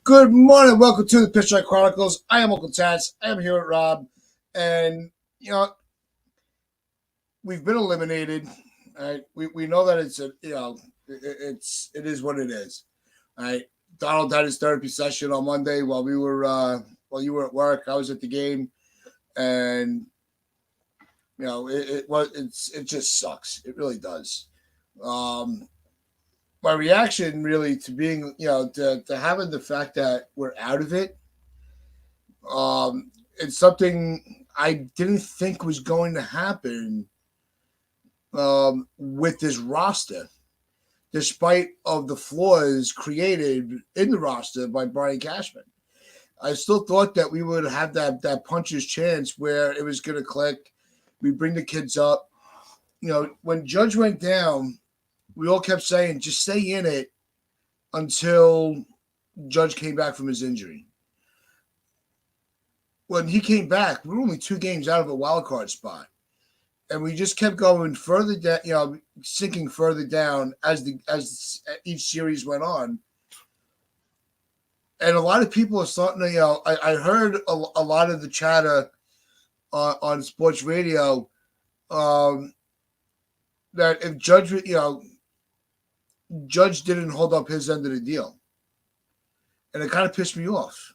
Good morning. Welcome to the Pitch Right Chronicles. I am Uncle Tats. I am here with Rob. And, we've been eliminated. Right? We know that it is what it is. Right? Donald had his therapy session on Monday while you were at work. I was at the game. And, it just sucks. It really does. My reaction really to being, to having the fact that we're out of it, it's something I didn't think was going to happen with this roster, despite of the flaws created in the roster by Brian Cashman. I still thought that we would have that puncher's chance where it was going to click. We bring the kids up. When Judge went down, we all kept saying, just stay in it until Judge came back from his injury. When he came back, we were only 2 games out of a wild card spot. And we just kept going further down, sinking further down as each series went on. And a lot of people are starting to, I heard a lot of the chatter on sports radio that if Judge didn't hold up his end of the deal. And it kind of pissed me off.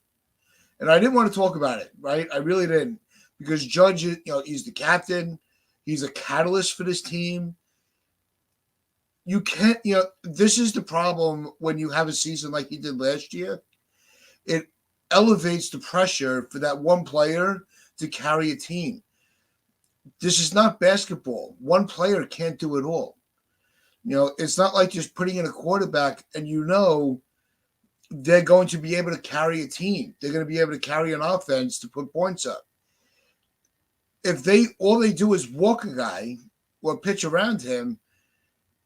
And I didn't want to talk about it, right? I really didn't. Because Judge, he's the captain. He's a catalyst for this team. You can't, this is the problem when you have a season like he did last year. It elevates the pressure for that one player to carry a team. This is not basketball. One player can't do it all. It's not like just putting in a quarterback and they're going to be able to carry a team. They're going to be able to carry an offense to put points up. If all they do is walk a guy or pitch around him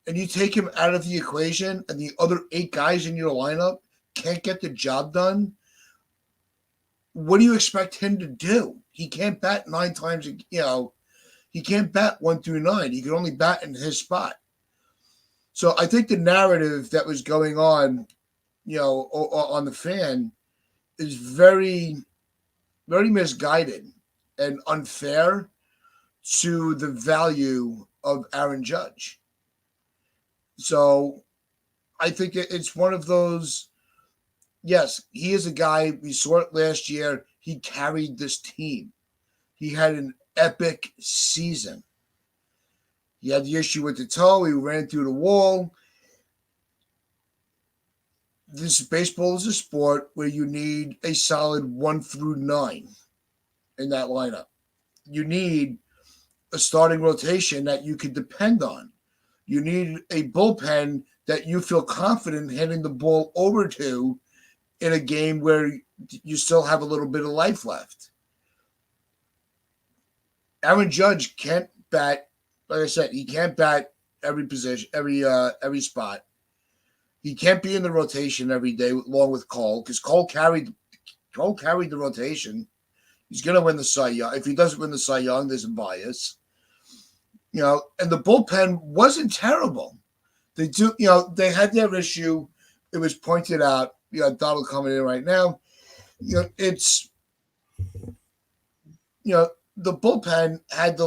and you take him out of the equation and the other 8 guys in your lineup can't get the job done, what do you expect him to do? He can't bat 9 times, he can't bat 1 through 9. He can only bat in his spot. So I think the narrative that was going on, on the fan is very, very misguided and unfair to the value of Aaron Judge. So I think it's one of those, yes, he is a guy, we saw it last year, he carried this team. He had an epic season. He had the issue with the toe. He ran through the wall. Baseball is a sport where you need a solid 1 through 9 in that lineup. You need a starting rotation that you can depend on. You need a bullpen that you feel confident handing the ball over to in a game where you still have a little bit of life left. Aaron Judge can't bat. Like I said, he can't bat every position, every spot. He can't be in the rotation every day along with Cole because Cole carried the rotation. He's going to win the Cy Young. If he doesn't win the Cy Young, there's a bias. And the bullpen wasn't terrible. They had their issue. It was pointed out. Donald coming in right now. The bullpen had the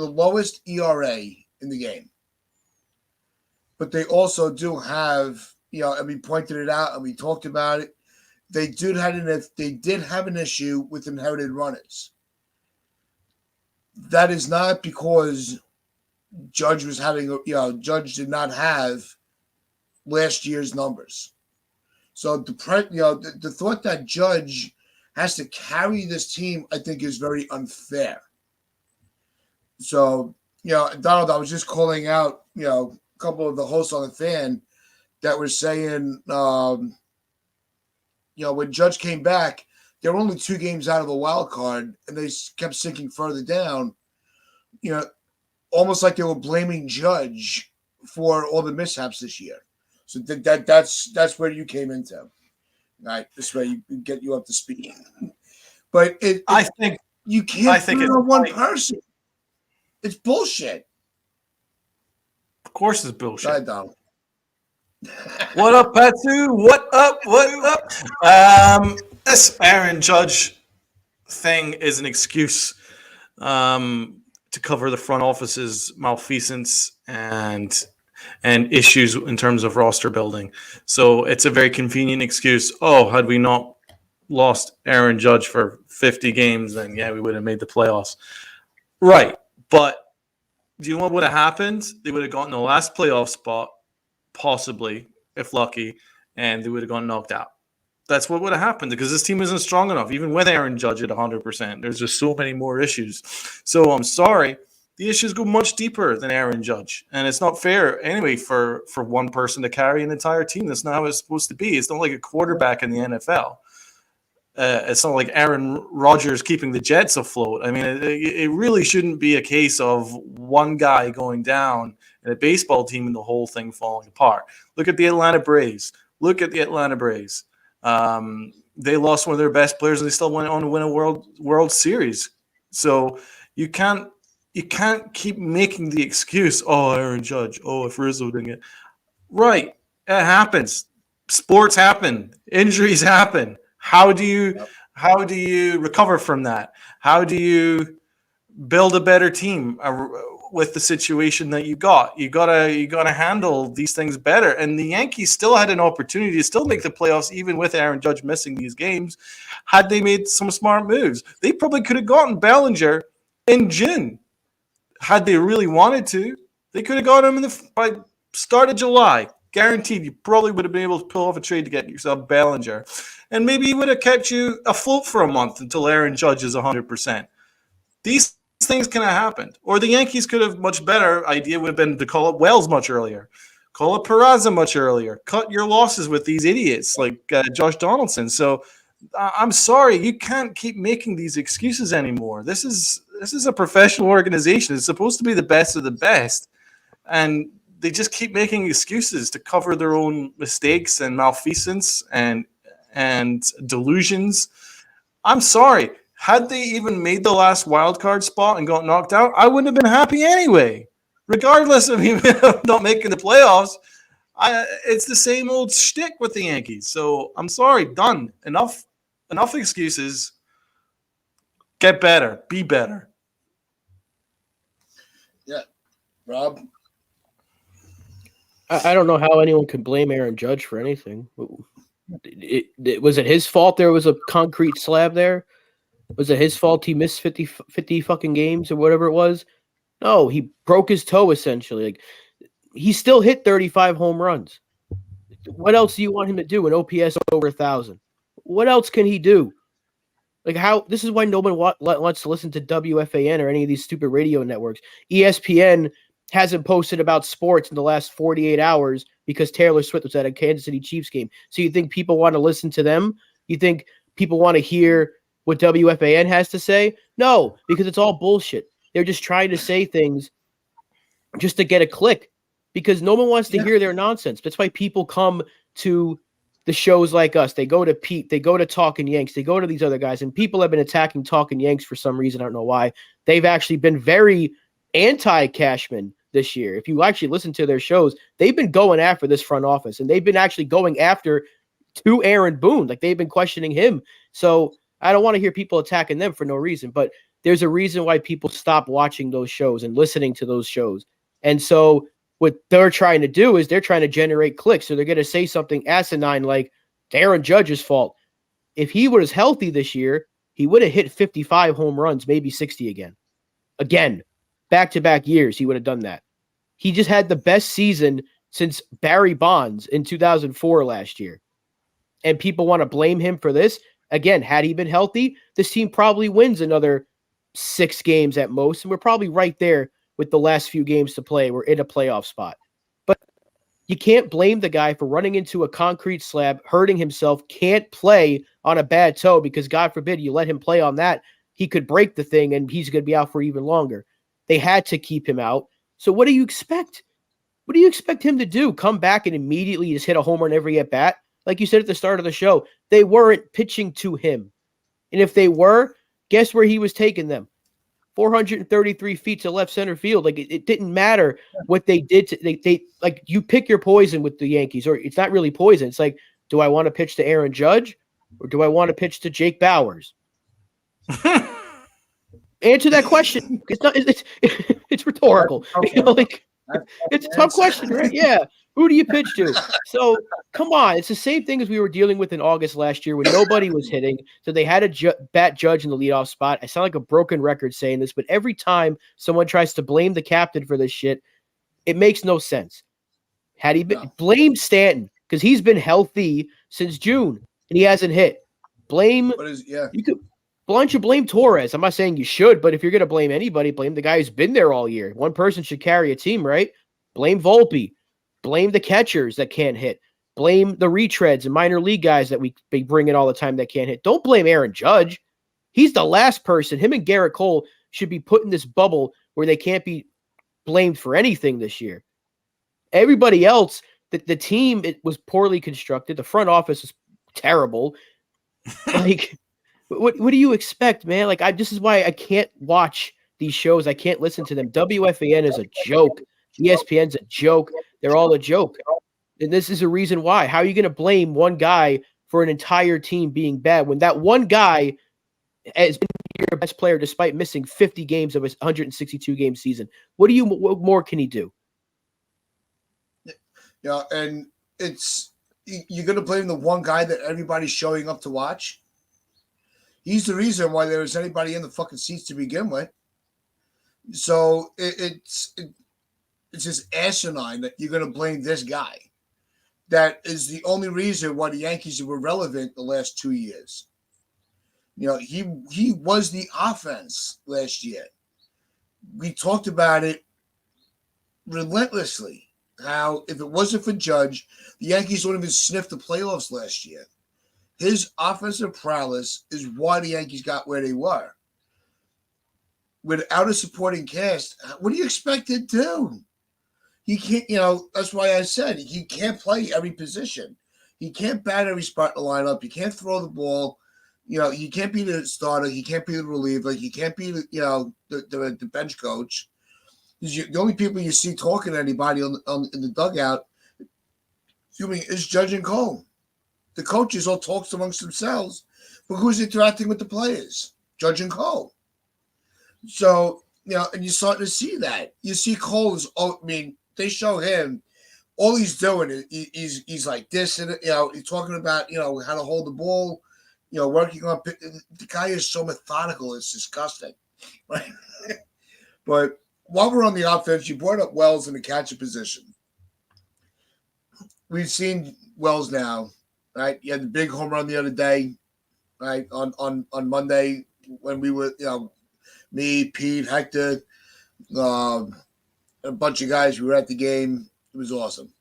lowest ERA in the game. But they also do have, and we pointed it out and we talked about it. They did have an issue with inherited runners. That is not because Judge was Judge did not have last year's numbers. So the thought that Judge has to carry this team, I think, is very unfair. So, Donald, I was just calling out, a couple of the hosts on the fan that were saying, when Judge came back, they were only 2 games out of a wild card, and they kept sinking further down. Almost like they were blaming Judge for all the mishaps this year. So that's where you came into. All right, this way you get you up to speed. But I think you can't put it on one person. It's bullshit. Of course, it's bullshit. Go ahead, Donald. What up, Patu? What up? What up? This Aaron Judge thing is an excuse to cover the front office's malfeasance and issues in terms of roster building. So it's a very convenient excuse. Oh, had we not lost Aaron Judge for 50 games, then yeah, we would have made the playoffs. Right. But do you know what would have happened? They would have gotten the last playoff spot, possibly, if lucky, and they would have gone knocked out. That's what would have happened because this team isn't strong enough, even with Aaron Judge at 100%. There's just so many more issues. So I'm sorry. The issues go much deeper than Aaron Judge. And it's not fair, anyway, for one person to carry an entire team. That's not how it's supposed to be. It's not like a quarterback in the NFL. It's not like Aaron Rodgers keeping the Jets afloat. I mean, it really shouldn't be a case of one guy going down and a baseball team and the whole thing falling apart. Look at the Atlanta Braves. They lost one of their best players and they still went on to win a World Series. So you can't keep making the excuse, oh, Aaron Judge, oh, if Rizzo didn't get right. It happens. Sports happen. Injuries happen. How do you recover from that? How do you build a better team with the situation that you got? You gotta handle these things better. And the Yankees still had an opportunity to still make the playoffs, even with Aaron Judge missing these games, had they made some smart moves. They probably could have gotten Bellinger in June, had they really wanted to. They could have got him by start of July. Guaranteed, you probably would have been able to pull off a trade to get yourself Bellinger. And maybe he would have kept you afloat for a month until Aaron Judge is 100%. These things can have happened. Or the Yankees could have, much better idea would have been to call up Wells much earlier. Call up Peraza much earlier. Cut your losses with these idiots like Josh Donaldson. So I'm sorry, you can't keep making these excuses anymore. This is a professional organization. It's supposed to be the best of the best. And they just keep making excuses to cover their own mistakes and malfeasance and delusions. I'm sorry. Had they even made the last wild card spot and got knocked out, I wouldn't have been happy anyway. Regardless of even not making the playoffs, it's the same old shtick with the Yankees. So I'm sorry. Done. Enough excuses. Get better. Be better. Yeah. Rob? I don't know how anyone could blame Aaron Judge for anything. Was it his fault there was a concrete slab there? Was it his fault he missed 50 fucking games or whatever it was? No, he broke his toe essentially. Like, he still hit 35 home runs. What else do you want him to do? An OPS over 1,000. What else can he do? Like, how? This is why no one wants to listen to WFAN or any of these stupid radio networks. ESPN hasn't posted about sports in the last 48 hours because Taylor Swift was at a Kansas City Chiefs game. So you think people want to listen to them? You think people want to hear what WFAN has to say? No, because it's all bullshit. They're just trying to say things just to get a click because no one wants to hear their nonsense. That's why people come to the shows like us. They go to Pete. They go to Talking Yanks. They go to these other guys. And people have been attacking Talking Yanks for some reason. I don't know why. They've actually been very anti-Cashman this year. If you actually listen to their shows, they've been going after this front office, and they've been actually going after to Aaron Boone. Like, they've been questioning him. So I don't want to hear people attacking them for no reason, but there's a reason why people stop watching those shows and listening to those shows. And so what they're trying to do is they're trying to generate clicks. So they're going to say something asinine like Aaron Judge's fault. If he was healthy this year, he would have hit 55 home runs, maybe 60 again. Again. Back-to-back years, he would have done that. He just had the best season since Barry Bonds in 2004 last year. And people want to blame him for this. Again, had he been healthy, this team probably wins another 6 games at most. And we're probably right there with the last few games to play. We're in a playoff spot. But you can't blame the guy for running into a concrete slab, hurting himself, can't play on a bad toe because, God forbid, you let him play on that. He could break the thing and he's going to be out for even longer. They had to keep him out. So what do you expect? What do you expect him to do? Come back and immediately just hit a home run every at bat? Like you said at the start of the show, they weren't pitching to him. And if they were, guess where he was taking them? 433 feet to left center field. Like it didn't matter what they did. They like you pick your poison with the Yankees, or it's not really poison. It's like, do I want to pitch to Aaron Judge or do I want to pitch to Jake Bowers? Answer that question. It's not. It's rhetorical. Like it's a tough question, right? Yeah. Who do you pitch to? So come on, it's the same thing as we were dealing with in August last year when nobody was hitting. So they had a bat Judge in the leadoff spot. I sound like a broken record saying this, but every time someone tries to blame the captain for this shit, it makes no sense. Had he been blame Stanton because he's been healthy since June and he hasn't hit. Blame you could. Why don't you blame Torres? I'm not saying you should, but if you're going to blame anybody, blame the guy who's been there all year. One person should carry a team, right? Blame Volpe. Blame the catchers that can't hit. Blame the retreads and minor league guys that we bring in all the time that can't hit. Don't blame Aaron Judge. He's the last person. Him and Garrett Cole should be put in this bubble where they can't be blamed for anything this year. Everybody else, the team, it was poorly constructed. The front office is terrible. Like... What do you expect, man? Like, this is why I can't watch these shows. I can't listen to them. WFAN is a joke. ESPN's a joke. They're all a joke. And this is a reason why. How are you going to blame one guy for an entire team being bad when that one guy has been your best player despite missing 50 games of his 162-game season? What more can he do? Yeah, and you're going to blame the one guy that everybody's showing up to watch? He's the reason why there was anybody in the fucking seats to begin with. So it's just asinine that you're going to blame this guy. That is the only reason why the Yankees were relevant the last 2 years. You know, he was the offense last year. We talked about it relentlessly. How if it wasn't for Judge, the Yankees wouldn't have even sniffed the playoffs last year. His offensive prowess is why the Yankees got where they were. Without a supporting cast, what do you expect to do? He can't, that's why I said he can't play every position. He can't bat every spot in the lineup. He can't throw the ball. He can't be the starter. He can't be the reliever. He can't be the bench coach. The only people you see talking to anybody in the dugout, is Judge and Cole. The coaches all talk amongst themselves, but who's interacting with the players? Judge and Cole. So, and you're starting to see that. You see Cole they show him, all he's doing is he's like this, and he's talking about, how to hold the ball, working on, the guy is so methodical, it's disgusting. Right? But while we're on the offense, you brought up Wells in the catcher position. We've seen Wells now. Right, you had the big home run the other day, right? On Monday when we were, me, Pete, Hector, a bunch of guys. We were at the game. It was awesome.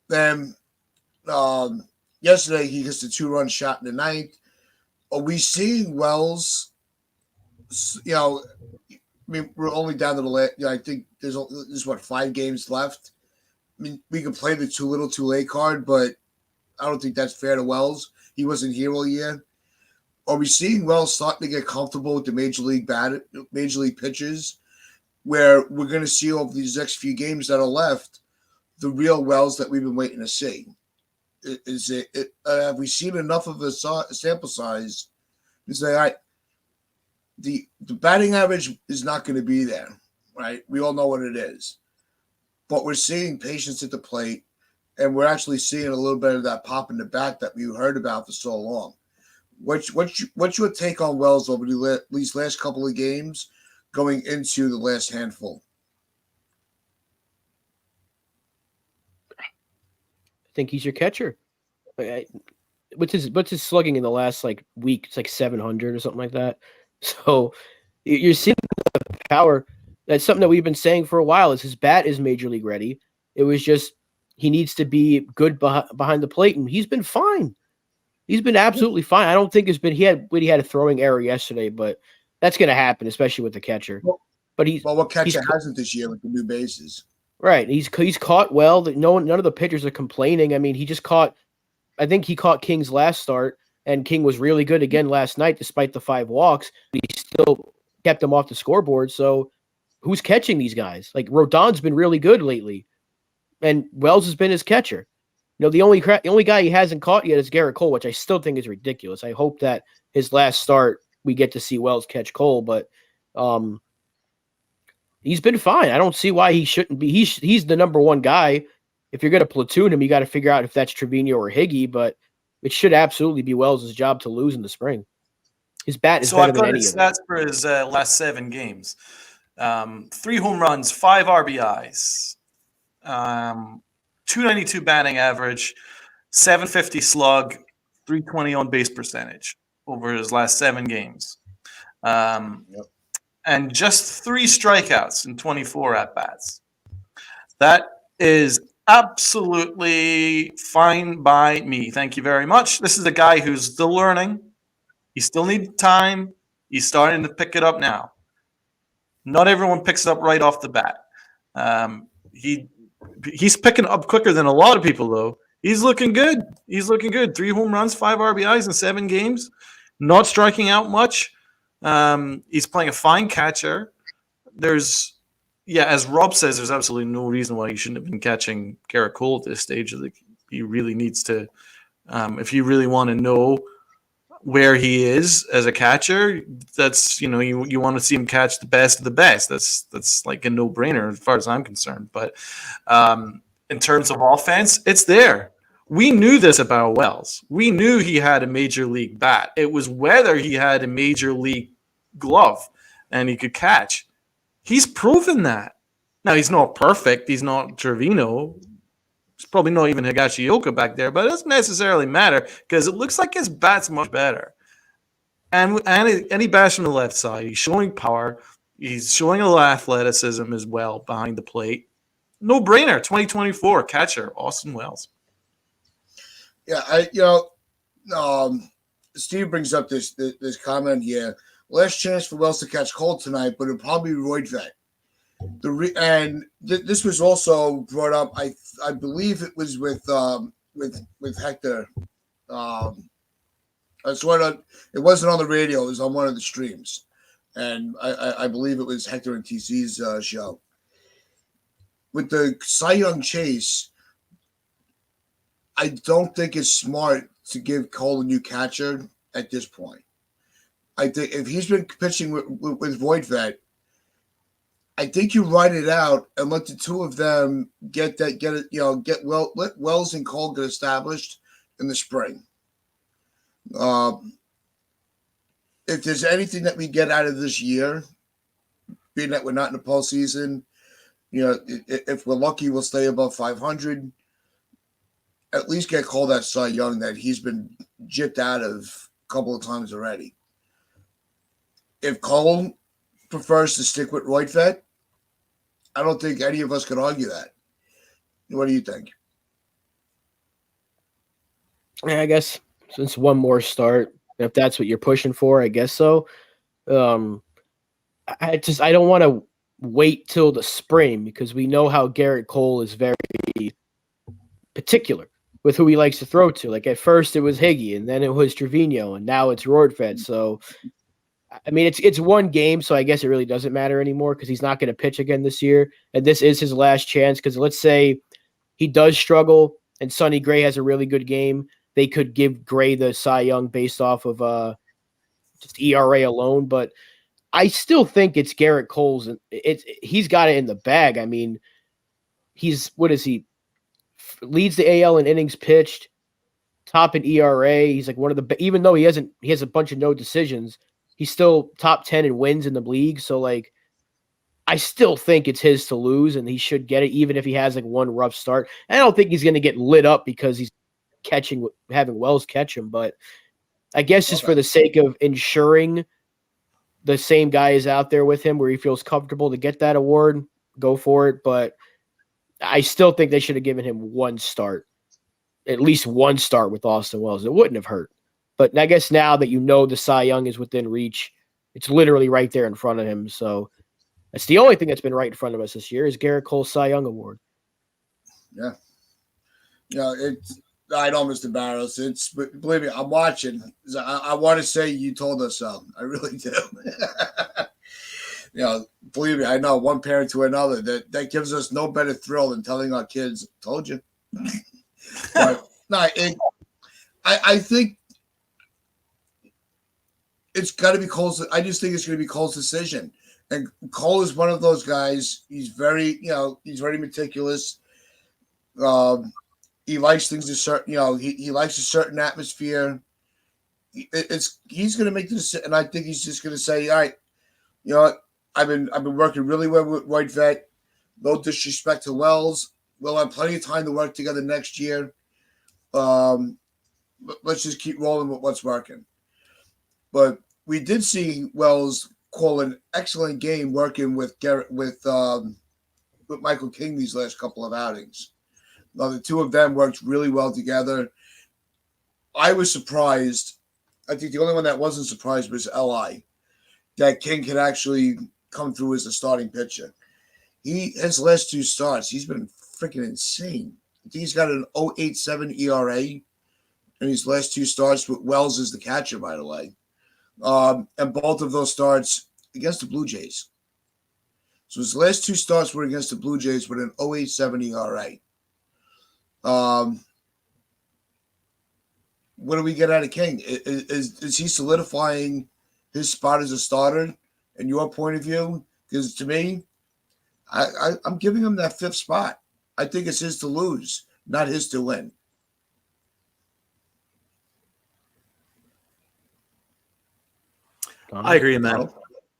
Then yesterday he hits a 2-run shot in the ninth. Are we seeing Wells? We're only down to the last. I think there's 5 games left. I mean, we can play the too little, too late card, but I don't think that's fair to Wells. He wasn't here all year. Are we seeing Wells starting to get comfortable with the major league pitchers, where we're going to see over these next few games that are left the real Wells that we've been waiting to see? Have we seen enough of a sample size to say, all right, the batting average is not going to be there, right? We all know what it is, but we're seeing patience at the plate. And we're actually seeing a little bit of that pop in the back that we heard about for so long. What's your take on Wells over these last couple of games going into the last handful? I think he's your catcher. What's his slugging in the last week? It's like 700 or something like that. So you're seeing the power. That's something that we've been saying for a while. Is his bat is major league ready. It was just. He needs to be good behind the plate, and he's been fine. He's been absolutely fine. I don't think he had a throwing error yesterday, but that's going to happen, especially with the catcher. But what catcher hasn't this year with the new bases? Right. He's caught well. None of the pitchers are complaining. I mean, I think he caught King's last start, and King was really good again last night, despite the 5 walks. He still kept them off the scoreboard. So who's catching these guys? Like Rodon's been really good lately, and Wells has been his catcher. The only guy he hasn't caught yet is Garrett Cole, which I still think is ridiculous. I hope that his last start we get to see Wells catch Cole, but he's been fine. I don't see why he shouldn't be. He's the number one guy. If you're going to platoon him, you got to figure out if that's Trevino or Higgy, but it should absolutely be Wells' job to lose in the spring. His bat is better than any of them. So I've got his stats for his last 7 games. 3 home runs, 5 RBIs, 292 batting average, 750 slug, 320 on base percentage over his last 7 games. And just 3 strikeouts in 24 at-bats. That is absolutely fine by me. Thank you very much. This is a guy who's still learning. He still needs time. He's starting to pick it up now. Not everyone picks it up right off the bat. He's picking up quicker than a lot of people, though. He's looking good. 3 home runs, 5 RBIs in 7 games. Not striking out much. He's playing a fine catcher. As Rob says, there's absolutely no reason why he shouldn't have been catching Garrett Cole at this stage. He really needs to, if you really want to know where he is as a catcher, that's you want to see him catch the best of the best. That's like a no-brainer as far as I'm concerned. But in terms of offense, it's there. We knew this about Wells. We knew he had a major league bat. It was whether he had a major league glove and he could catch. He's proven that. Now, he's not perfect. He's not Trevino. He's probably not even Higashioka back there, but it doesn't necessarily matter because it looks like his bat's much better. And he bats from the left side. He's showing power. He's showing a little athleticism as well behind the plate. No brainer. 2024 catcher Austin Wells. Yeah, Steve brings up this comment here. Last chance for Wells to catch Cole tonight, but it'll probably be Roy Vet. This was also brought up. I believe it was with Hector. It wasn't on the radio. It was on one of the streams, and I believe it was Hector and TC's show. With the Cy Young chase, I don't think it's smart to give Cole a new catcher at this point. I think if he's been pitching with Void Vet, I think you write it out and let the two of them let Wells and Cole get established in the spring. If there's anything that we get out of this year, being that we're not in the postseason, if we're lucky, we'll stay above 500. At least get Cole that Cy Young that he's been gypped out of a couple of times already. If Cole prefers to stick with Roy Vet, I don't think any of us could argue that. What do you think? Yeah, I guess since one more start, if that's what you're pushing for, I guess so. I don't want to wait till the spring because we know how Garrett Cole is very particular with who he likes to throw to. Like at first it was Higgy, and then it was Trevino, and now it's Roardfed. So, I mean, it's one game, so I guess it really doesn't matter anymore because he's not going to pitch again this year, and this is his last chance. Because let's say he does struggle and Sonny Gray has a really good game, they could give Gray the Cy Young based off of just ERA alone. But I still think it's Garrett Cole's. He's got it in the bag. I mean, what is he? Leads the AL in innings pitched, top in ERA. He's like one of the, even though he has a bunch of no decisions, he's still top 10 in wins in the league. So like, I still think it's his to lose, and he should get it, even if he has like one rough start. And I don't think he's going to get lit up because he's having Wells catch him. But I guess just for the sake of ensuring the same guy is out there with him where he feels comfortable to get that award, go for it. But I still think they should have given him one start, at least one start with Austin Wells. It wouldn't have hurt. But I guess now that you know the Cy Young is within reach, it's literally right there in front of him. So that's the only thing that's been right in front of us this year is Garrett Cole's Cy Young Award. Yeah. I know, Mr. Barrows. Believe me, I'm watching. I want to say you told us so. I really do. Believe me, I know one parent to another that gives us no better thrill than telling our kids, "Told you." But no, I think it's got to be Cole's. I just think it's going to be Cole's decision. And Cole is one of those guys. He's very, he's very meticulous. He likes things a certain, he likes a certain atmosphere. He's going to make the decision, and I think he's just going to say, "All right, you know what? I've been working really well with White Vet. No disrespect to Wells. We'll have plenty of time to work together next year. Let's just keep rolling with what's working." But we did see Wells call an excellent game working with Michael King these last couple of outings. Now, the two of them worked really well together. I was surprised. I think the only one that wasn't surprised was Li, that King could actually come through as a starting pitcher. His last two starts, he's been freaking insane. I think he's got an 0.87 ERA in his last two starts with Wells as the catcher, by the way. And both of those starts against the Blue Jays. So his last two starts were against the Blue Jays with an 0.87 ERA. What do we get out of King? Is he solidifying his spot as a starter in your point of view? Because to me, I'm giving him that fifth spot. I think it's his to lose, not his to win. I agree, man.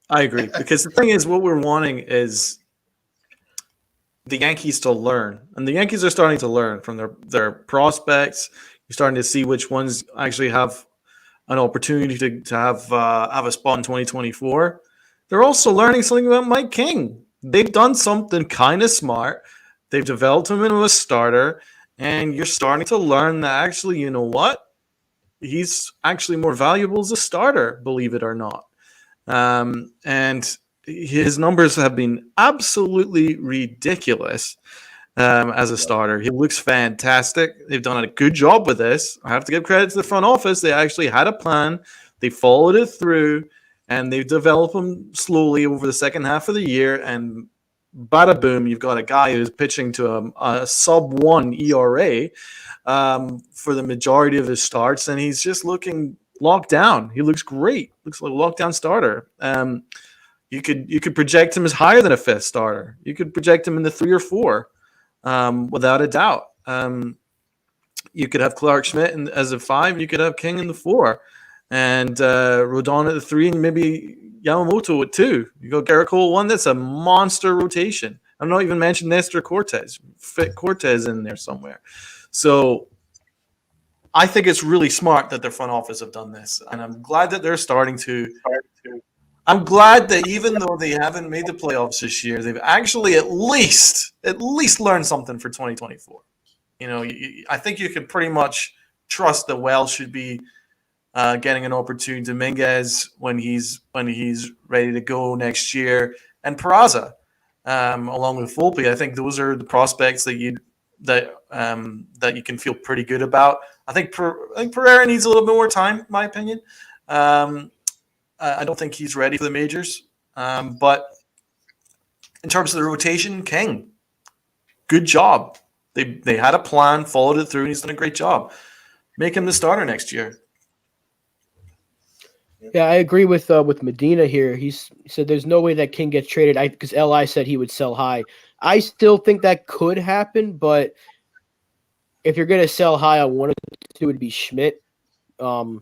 I agree. Because the thing is, what we're wanting is the Yankees to learn. And the Yankees are starting to learn from their prospects. You're starting to see which ones actually have an opportunity to have a spot in 2024. They're also learning something about Mike King. They've done something kind of smart. They've developed him into a starter. And you're starting to learn that actually, you know what? He's actually more valuable as a starter, believe it or not. And his numbers have been absolutely ridiculous as a starter. He looks fantastic. They've done a good job with this. I have to give credit to the front office. They actually had a plan. They followed it through, and they've developed him slowly over the second half of the year. And bada boom, you've got a guy who's pitching to a sub-1 ERA for the majority of his starts, and he's just looking locked down. He looks great. Looks like a lockdown starter. You could project him as higher than a fifth starter. You could project him in the 3 or 4, without a doubt. You could have Clark Schmidt as a 5. You could have King in the 4, and Rodon at the 3, and maybe Yamamoto at 2. You go Garrett Cole 1. That's a monster rotation. I'm not even mentioning Nestor Cortez. Fit Cortez in there somewhere. So I think it's really smart that their front office have done this, and I'm glad that they're starting to. I'm glad that even though they haven't made the playoffs this year, they've actually at least learned something for 2024. I think you can pretty much trust that Wells should be getting an opportunity. Dominguez when he's ready to go next year, and Peraza along with Volpe. I think those are the prospects that you can feel pretty good about. I think Pereira needs a little bit more time, in my opinion. I don't think he's ready for the majors. But in terms of the rotation, King, good job. They had a plan, followed it through, and he's done a great job. Make him the starter next year. Yeah, I agree with Medina here. He said there's no way that King gets traded because Li said he would sell high. I still think that could happen, but if you're going to sell high on one of the two, it would be Schmidt. And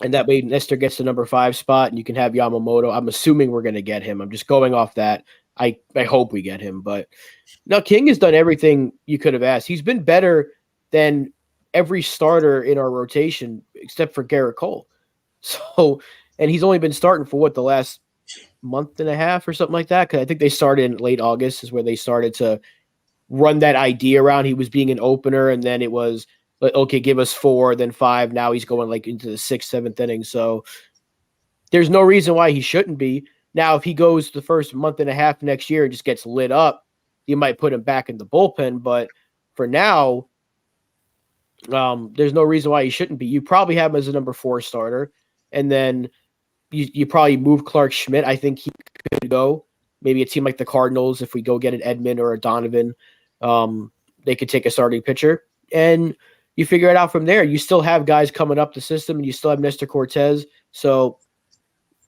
that way Nestor gets the number 5 spot, and you can have Yamamoto. I'm assuming we're going to get him. I'm just going off that. I hope we get him. But now King has done everything you could have asked. He's been better than every starter in our rotation except for Garrett Cole. So, and he's only been starting for the last month and a half or something like that. Because I think they started in late August is where they started to run that idea around. He was being an opener, and then it was okay, give us 4, then 5. Now he's going into the 6th, 7th inning. So there's no reason why he shouldn't be. Now, if he goes the first month and a half next year and just gets lit up, you might put him back in the bullpen. But for now, there's no reason why he shouldn't be. You probably have him as a number 4 starter. And then, you probably move Clark Schmidt. I think he could go. Maybe a team like the Cardinals, if we go get an Edmund or a Donovan, they could take a starting pitcher. And you figure it out from there. You still have guys coming up the system, and you still have Mr. Cortez. So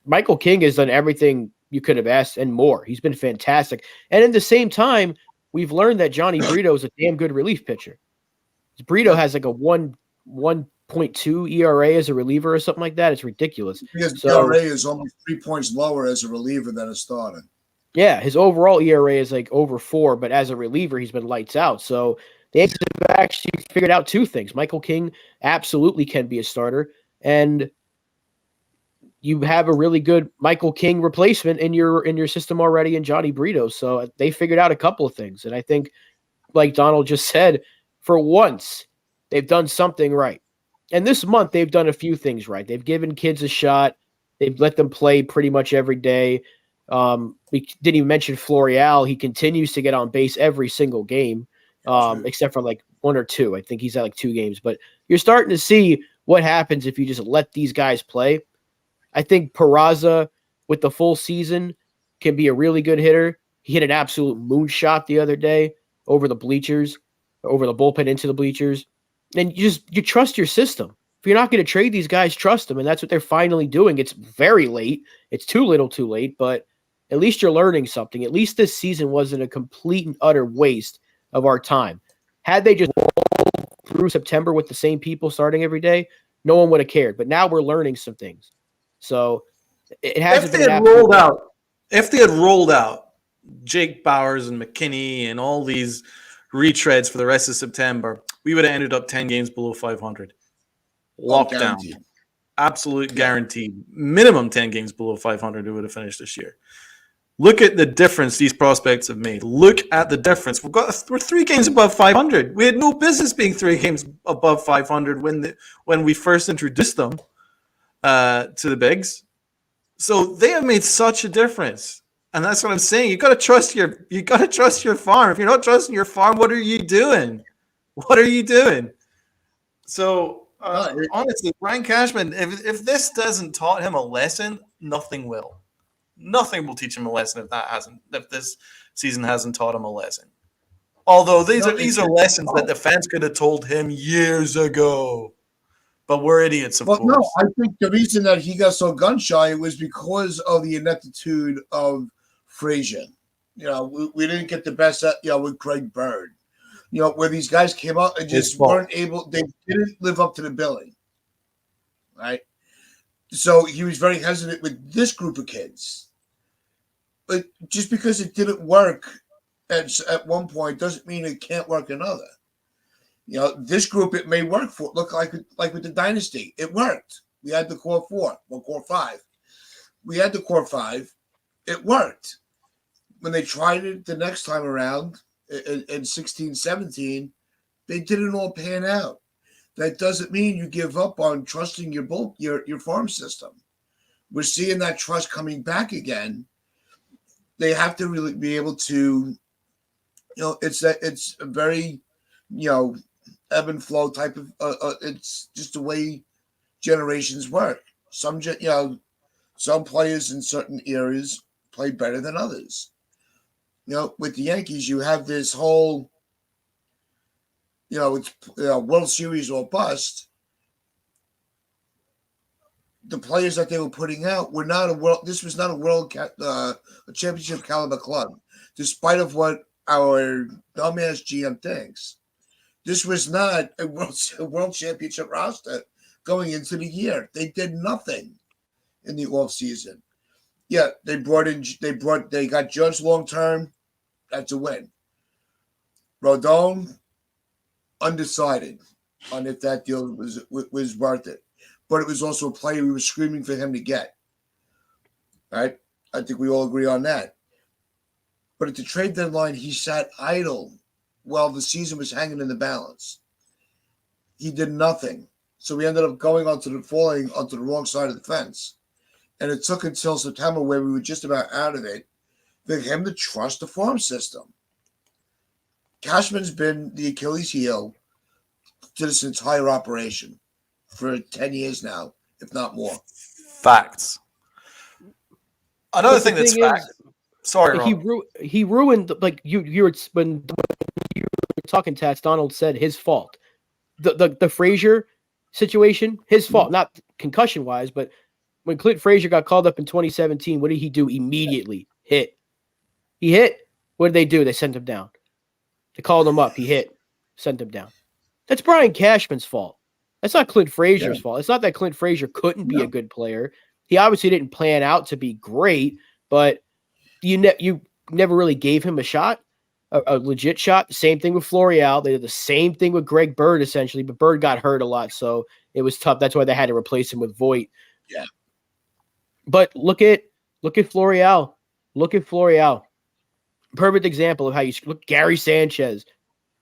Michael King has done everything you could have asked and more. He's been fantastic. And at the same time, we've learned that Johnny Brito is a damn good relief pitcher. Brito has like a 1.2 ERA as a reliever or something like that. It's ridiculous. His ERA is almost 3 points lower as a reliever than a starter. Yeah, his overall ERA is like over 4, but as a reliever, he's been lights out. So the Yankees have actually figured out two things. Michael King absolutely can be a starter, and you have a really good Michael King replacement in your system already in Johnny Brito. So they figured out a couple of things. And I think, like Donald just said, for once, they've done something right. And this month, they've done a few things right. They've given kids a shot. They've let them play pretty much every day. We didn't even mention Florial. He continues to get on base every single game, except for like 1 or 2. I think he's at like 2 games. But you're starting to see what happens if you just let these guys play. I think Peraza, with the full season, can be a really good hitter. He hit an absolute moonshot the other day over the bleachers, over the bullpen into the bleachers. And you trust your system. If you're not going to trade these guys, trust them. And that's what they're finally doing. It's very late. It's too little too late, but at least you're learning something. At least this season wasn't a complete and utter waste of our time. Had they just rolled through September with the same people starting every day, no one would have cared. But now we're learning some things. So it hasn't been if they had rolled out Jake Bowers and McKinney and all these retreads for the rest of September, we would have ended up 10 games below 500. Lockdown. Absolute guarantee. Minimum 10 games below 500 we would have finished this year. Look at the difference these prospects have made. Look at the difference. We're 3 games above 500. We had no business being 3 games above 500 when we first introduced them to the bigs. So they have made such a difference. And that's what I'm saying. You gotta trust your farm. If you're not trusting your farm, what are you doing? What are you doing? So honestly, Brian Cashman, if this doesn't taught him a lesson, nothing will. Nothing will teach him a lesson if this season hasn't taught him a lesson. Although these are lessons that the fans could have told him years ago. But we're idiots, of course. No, I think the reason that he got so gun shy was because of the ineptitude of Frazier. We didn't get the best with Craig Bird. Where these guys came out and just weren't able, they didn't live up to the billing. Right? So he was very hesitant with this group of kids. But just because it didn't work at one point doesn't mean it can't work another. This group, it may work for. Look like with the dynasty, it worked. We had the core 4, core 5. We had the core 5. It worked. When they tried it the next time around in 16, 17, they didn't all pan out. That doesn't mean you give up on trusting your farm system. We're seeing that trust coming back again. They have to really be able to, it's a very, ebb and flow type of. It's just the way generations work. Some players in certain areas play better than others. With the Yankees, you have this whole, it's World Series or bust. The players that they were putting out were not a world. This was not a championship caliber club, despite of what our dumbass GM thinks. This was not a world championship roster going into the year. They did nothing in the off season. Yeah, they got Judge long term. That's a win. Rodon, undecided on if that deal was worth it. But it was also a player we were screaming for him to get. Right? I think we all agree on that. But at the trade deadline, he sat idle while the season was hanging in the balance. He did nothing. So we ended up falling onto the wrong side of the fence. And it took until September, where we were just about out of it, for him to trust the farm system. Cashman's been the Achilles heel to this entire operation for 10 years now, if not more. Facts. Another But the thing that's thing fact. is, Sorry, he Ron. he ruined like you were when you were talking, Tats. Donald said his fault. The Frazier situation, his fault, not concussion wise, but when Clint Frazier got called up in 2017, what did he do immediately? Hit. He hit. What did they do? They sent him down. They called him up. He hit. Sent him down. That's Brian Cashman's fault. That's not Clint Frazier's fault. It's not that Clint Frazier couldn't be a good player. He obviously didn't plan out to be great, but you never really gave him a shot, a legit shot. The same thing with Florial. They did the same thing with Greg Bird, essentially, but Bird got hurt a lot, so it was tough. That's why they had to replace him with Voit. Yeah. But look at Florial. Look at Florial. Perfect example of how you look. Gary Sanchez.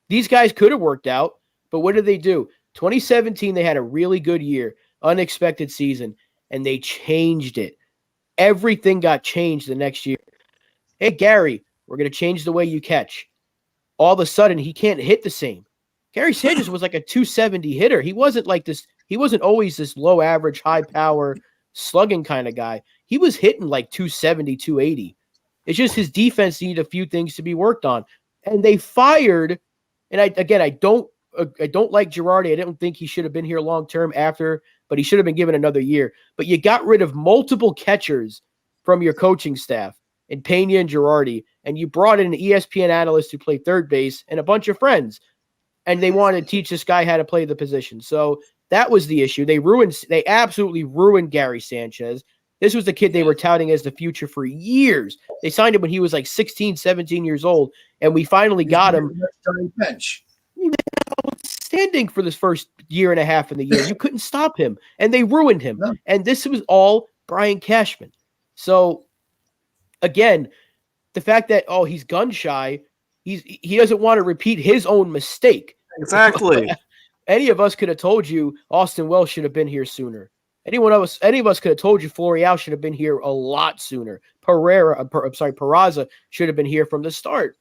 These guys could have worked out, but what did they do? 2017, they had a really good year, unexpected season, and they changed it. Everything got changed the next year. Hey, Gary, we're going to change the way you catch. All of a sudden, he can't hit the same. Gary Sanchez was like a 270 hitter. He wasn't like this. He wasn't always this low average, high power, slugging kind of guy. He was hitting like 270, 280. It's just his defense needed a few things to be worked on. And they fired, and I don't like Girardi. I don't think he should have been here long term after, but he should have been given another year. But you got rid of multiple catchers from your coaching staff in Pena and Girardi, and you brought in an ESPN analyst who played third base and a bunch of friends, and they wanted to teach this guy how to play the position. So that was the issue. They absolutely ruined Gary Sanchez. This was the kid they were touting as the future for years. They signed him when he was like 16, 17 years old, and we finally got him. Bench. Outstanding for this first year and a half in the year. You couldn't stop him, and they ruined him. No. And this was all Brian Cashman. So, again, the fact that, he's gun shy, he doesn't want to repeat his own mistake. Exactly. Any of us could have told you Austin Wells should have been here sooner. Any of us could have told you Florial should have been here a lot sooner. Peraza should have been here from the start.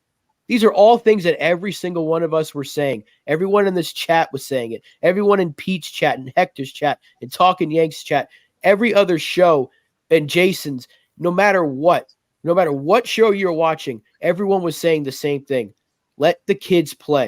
These are all things that every single one of us were saying. Everyone in this chat was saying it. Everyone in Pete's chat and Hector's chat and Talking Yanks chat, every other show and Jason's, no matter what show you're watching, everyone was saying the same thing. Let the kids play.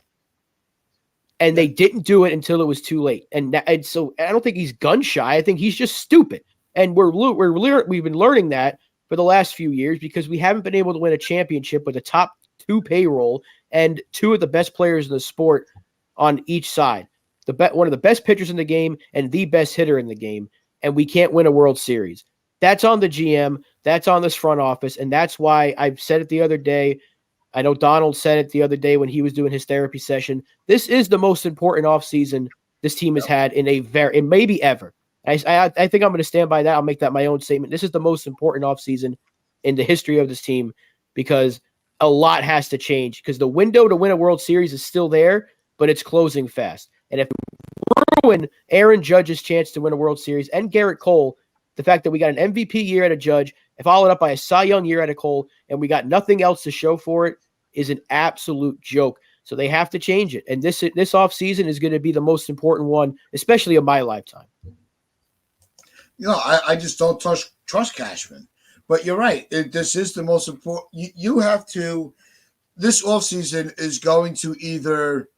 And they didn't do it until it was too late. And so I don't think he's gun shy. I think he's just stupid. And we've been learning that for the last few years because we haven't been able to win a championship with a top 2 payroll and 2 of the best players in the sport on each side. One of the best pitchers in the game and the best hitter in the game. And we can't win a World Series. That's on the GM. That's on this front office. And that's why I've said it the other day. I know Donald said it the other day when he was doing his therapy session. This is the most important offseason this team has had in maybe ever. I think I'm going to stand by that. I'll make that my own statement. This is the most important offseason in the history of this team because a lot has to change because the window to win a World Series is still there, but it's closing fast. And if we ruin Aaron Judge's chance to win a World Series and Garrett Cole, the fact that we got an MVP year at a Judge, followed up by a Cy Young year at a Cole, and we got nothing else to show for it, is an absolute joke. So they have to change it. And this offseason is going to be the most important one, especially of my lifetime. I just don't trust Cashman. But you're right. This is the most important. You have to – this offseason is going to either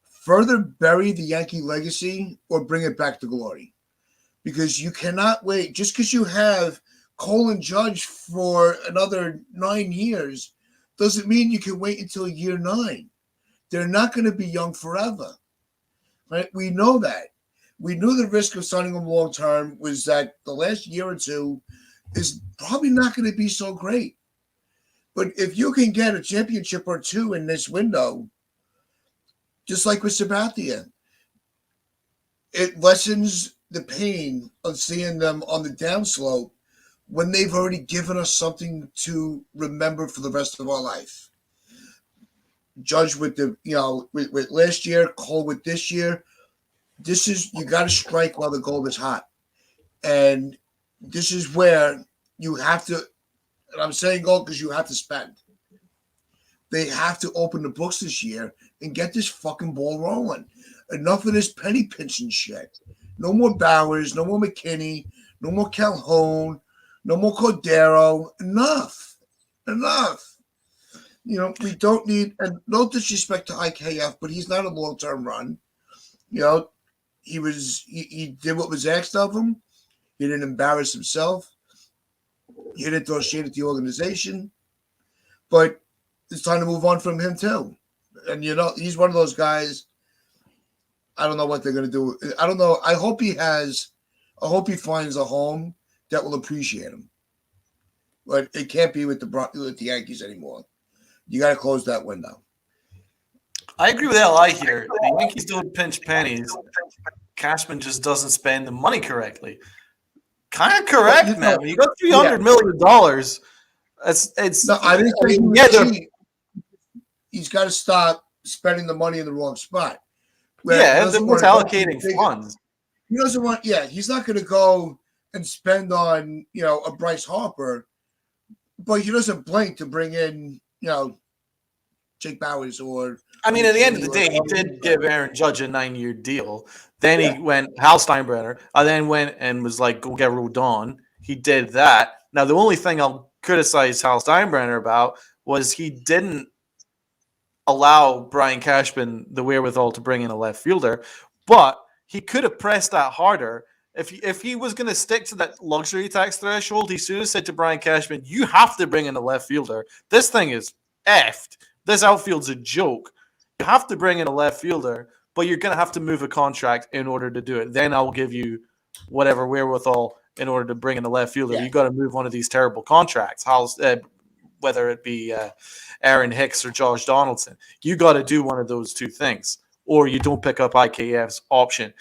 further bury the Yankee legacy or bring it back to glory. Because you cannot wait. Just because you have Cole and Judge for another 9 years doesn't mean you can wait until year 9. They're not going to be young forever. Right? We know that. We knew the risk of signing them long term was that the last year or two is probably not going to be so great. But if you can get a championship or 2 in this window, just like with Sabathia, it lessens the pain of seeing them on the downslope when they've already given us something to remember for the rest of our life. Judge with with last year, Cole with this year. This is, you got to strike while the gold is hot. And this is where you have to, and I'm saying gold because you have to spend. They have to open the books this year and get this fucking ball rolling. Enough of this penny pinching shit. No more Bowers, no more McKinney, no more Calhoun, No more Cordero. Enough. We don't need, and no disrespect to IKF, but he's not a long-term run. He did what was asked of him. He didn't embarrass himself. He didn't throw shade at the organization. But it's time to move on from him too. And he's one of those guys. I don't know what they're going to do. I don't know. I hope he finds a home that will appreciate him. But it can't be with the Yankees anymore. You got to close that window. I agree with LI here. The Yankees don't pinch pennies. Cashman just doesn't spend the money correctly. Kind of correct, man. When you got $300 million, it's. No, I didn't say he was cheap. He's got to stop spending the money in the wrong spot. It's allocating funds. He doesn't want. Yeah, he's not going to go and spend on a Bryce Harper, but he doesn't blink to bring in Jake Bowers or. I mean, at the end of the day, he did give Aaron Judge a 9-year deal. Then he went Hal Steinbrenner. I then went and was like, go get Rodon. He did that. Now, the only thing I'll criticize Hal Steinbrenner about was he didn't allow Brian Cashman the wherewithal to bring in a left fielder, but he could have pressed that harder. If he was going to stick to that luxury tax threshold, he should have said to Brian Cashman, you have to bring in a left fielder. This thing is effed. This outfield's a joke. You have to bring in a left fielder, but you're going to have to move a contract in order to do it. Then I'll give you whatever wherewithal in order to bring in a left fielder. You got to move one of these terrible contracts, whether it be Aaron Hicks or Josh Donaldson. You got to do one of those two things, or you don't pick up IKF's option.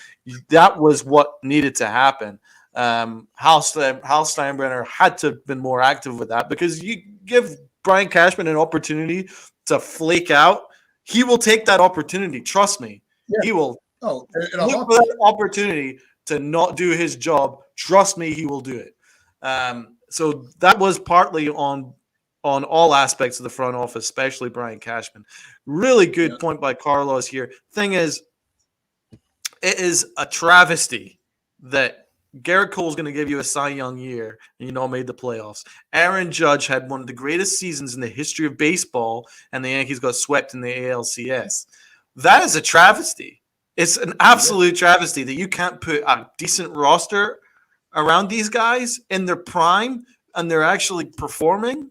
That was what needed to happen. Hal Steinbrenner had to have been more active with that, because you give Brian Cashman an opportunity to flake out, he will take that opportunity. Trust me. Yeah. He will look for that opportunity to not do his job. Trust me, he will do it. So that was partly on all aspects of the front office, especially Brian Cashman. Really good point by Carlos here. Thing is, it is a travesty that Garrett Cole's going to give you a Cy Young year, and made the playoffs. Aaron Judge had one of the greatest seasons in the history of baseball, and the Yankees got swept in the ALCS. That is a travesty. It's an absolute travesty that you can't put a decent roster around these guys in their prime, and they're actually performing.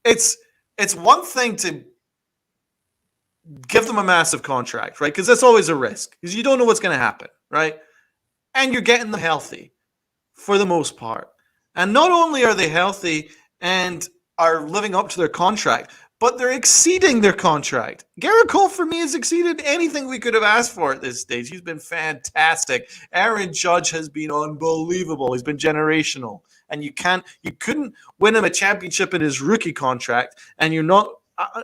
It's one thing to give them a massive contract, right? Because that's always a risk, because you don't know what's going to happen, right? And you're getting them healthy for the most part. And not only are they healthy and are living up to their contract, but they're exceeding their contract. Garrett Cole, for me, has exceeded anything we could have asked for at this stage. He's been fantastic. Aaron Judge has been unbelievable. He's been generational. And you couldn't win him a championship in his rookie contract, and you're not.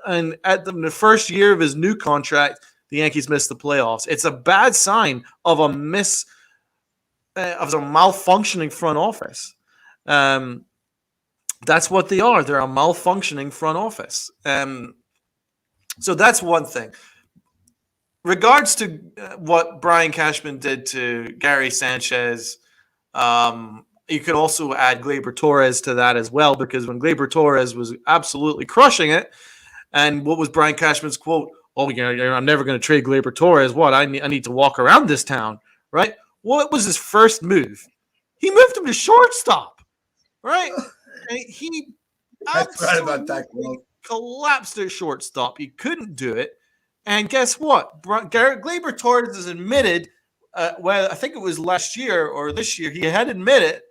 And at the first year of his new contract, the Yankees missed the playoffs. It's a bad sign of a malfunctioning front office. That's what they are. They're a malfunctioning front office. So that's one thing. Regards to what Brian Cashman did to Gary Sanchez, you could also add Gleyber Torres to that as well, because when Gleyber Torres was absolutely crushing it, and what was Brian Cashman's quote? Oh, I'm never going to trade Gleyber Torres. What? I need to walk around this town, right? What was his first move? He moved him to shortstop, right? And he absolutely collapsed at shortstop. He couldn't do it. And guess what? Gleyber Torres has admitted, I think it was last year or this year, he had admitted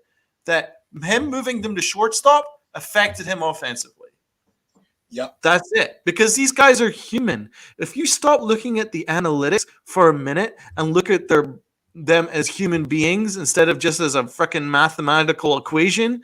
that him moving them to shortstop affected him offensively. Yep. That's it. Because these guys are human. If you stop looking at the analytics for a minute and look at them as human beings instead of just as a freaking mathematical equation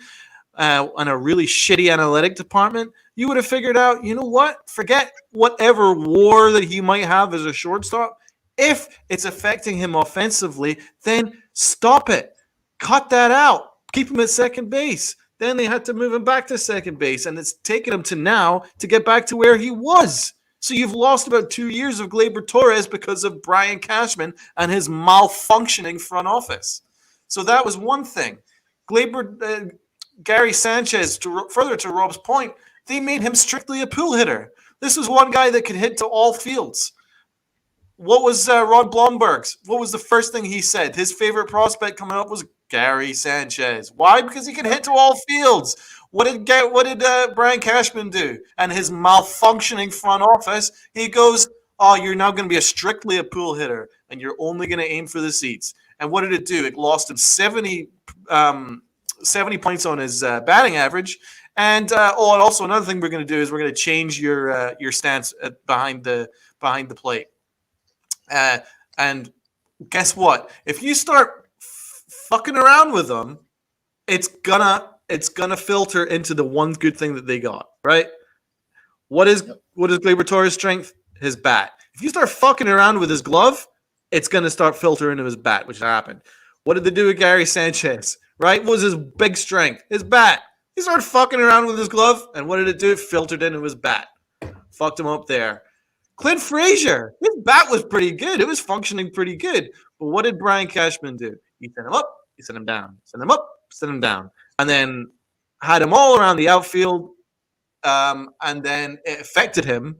and a really shitty analytic department, you would have figured out, you know what? Forget whatever war that he might have as a shortstop. If it's affecting him offensively, then stop it. Cut that out. Keep him at second base. Then they had to move him back to second base, and it's taken him to now to get back to where he was. So you've lost about 2 years of Gleyber Torres because of Brian Cashman and his malfunctioning front office. So that was one thing. Gary Sanchez, further to Rob's point, they made him strictly a pull hitter. This was one guy that could hit to all fields. What was Rod Blomberg's? What was the first thing he said? His favorite prospect coming up was Gary Sanchez. Why? Because he can hit to all fields. What did Brian Cashman do? And his malfunctioning front office, he goes, "Oh, you're now going to be strictly a pool hitter, and you're only going to aim for the seats." And what did it do? It lost him 70 points on his batting average. And and also another thing we're going to do is we're going to change your stance behind the plate. And guess what? If you start fucking around with them, it's gonna filter into the one good thing that they got, right? What is Gleyber Torres' strength? His bat. If you start fucking around with his glove, it's gonna start filtering into his bat, which happened. What did they do with Gary Sanchez? Right? What was his big strength? His bat. He started fucking around with his glove, and what did it do? It filtered into his bat. Fucked him up there. Clint Frazier, his bat was pretty good. It was functioning pretty good. But what did Brian Cashman do? He sent him up, he sent him down, sent him up, sent him down, and then had him all around the outfield. And then it affected him.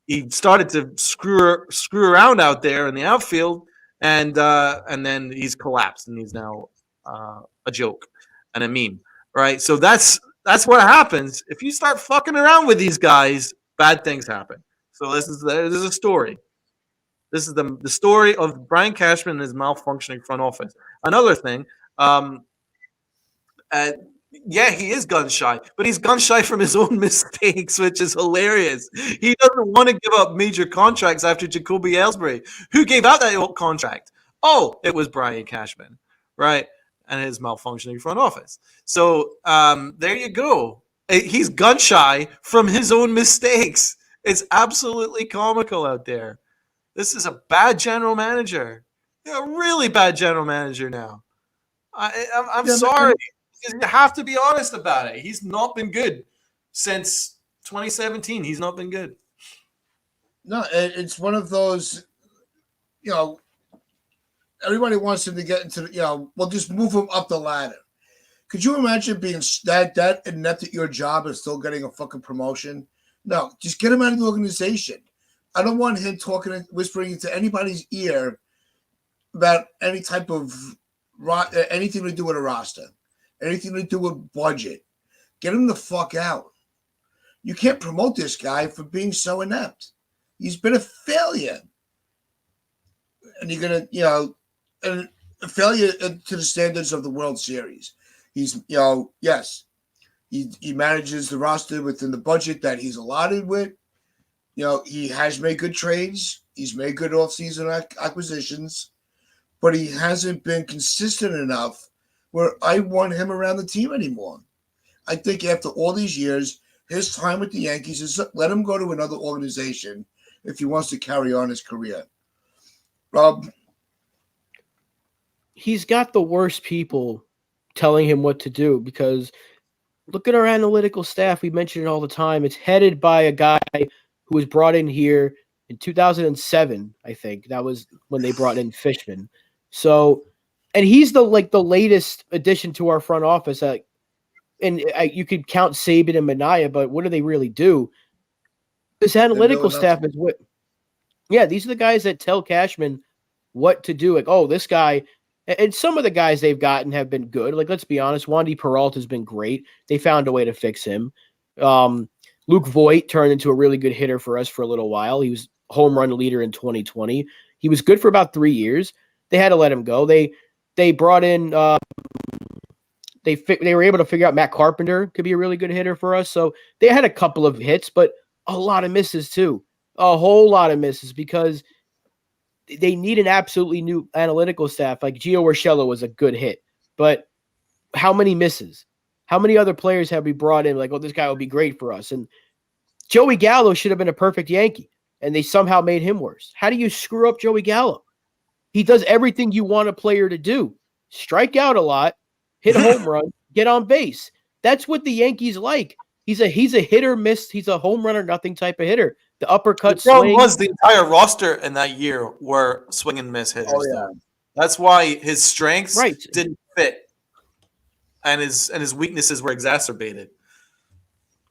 He started to screw around out there in the outfield, and then he's collapsed, and he's now a joke and a meme, right? So that's what happens if you start fucking around with these guys. Bad things happen. So this is a story. This is the story of Brian Cashman and his malfunctioning front office. Another thing, he is gun shy, but he's gun shy from his own mistakes, which is hilarious. He doesn't want to give up major contracts after Jacoby Ellsbury. Who gave out that contract? Oh, it was Brian Cashman, right? And his malfunctioning front office. So there you go. He's gun shy from his own mistakes. It's absolutely comical out there. This is a bad general manager. A really bad general manager now. I'm sorry. You have to be honest about it. He's not been good since 2017. He's not been good. No, it's one of those, everybody wants him to get into, we'll just move him up the ladder. Could you imagine being that inept at your job and still getting a fucking promotion? No, just get him out of the organization. I don't want him talking and whispering into anybody's ear about any type of anything to do with a roster, anything to do with budget. Get him the fuck out. You can't promote this guy for being so inept. He's been a failure. And you're going to, a failure to the standards of the World Series. He's, yes, he manages the roster within the budget that he's allotted with. He has made good trades. He's made good off-season acquisitions, but he hasn't been consistent enough where I want him around the team anymore. I think after all these years, his time with the Yankees is let him go to another organization if he wants to carry on his career. Rob? He's got the worst people telling him what to do, because look at our analytical staff. We mention it all the time. It's headed by a guy who was brought in here in 2007, I think. That was when they brought in Fishman. So, and he's the latest addition to our front office. You could count Saban and Minaya, but what do they really do? This analytical staff is what. Yeah, these are the guys that tell Cashman what to do. Like, oh, this guy. And some of the guys they've gotten have been good. Like, let's be honest, Wandy Peralta has been great. They found a way to fix him. Luke Voigt turned into a really good hitter for us for a little while. He was home run leader in 2020. He was good for about 3 years. They had to let him go. They brought in they were able to figure out Matt Carpenter could be a really good hitter for us. So they had a couple of hits, but a lot of misses too. A whole lot of misses, because they need an absolutely new analytical staff. Like Gio Urshela was a good hit, but how many misses? How many other players have we brought in? Like, oh, this guy will be great for us. And Joey Gallo should have been a perfect Yankee, and they somehow made him worse. How do you screw up Joey Gallo? He does everything you want a player to do. Strike out a lot, hit a home run, get on base. That's what the Yankees like. He's a hit or miss. He's a home run or nothing type of hitter. The uppercut the problem swing. was the entire roster in that year were swing and miss hitters. Oh, yeah. That's why his strengths didn't fit. and his weaknesses were exacerbated.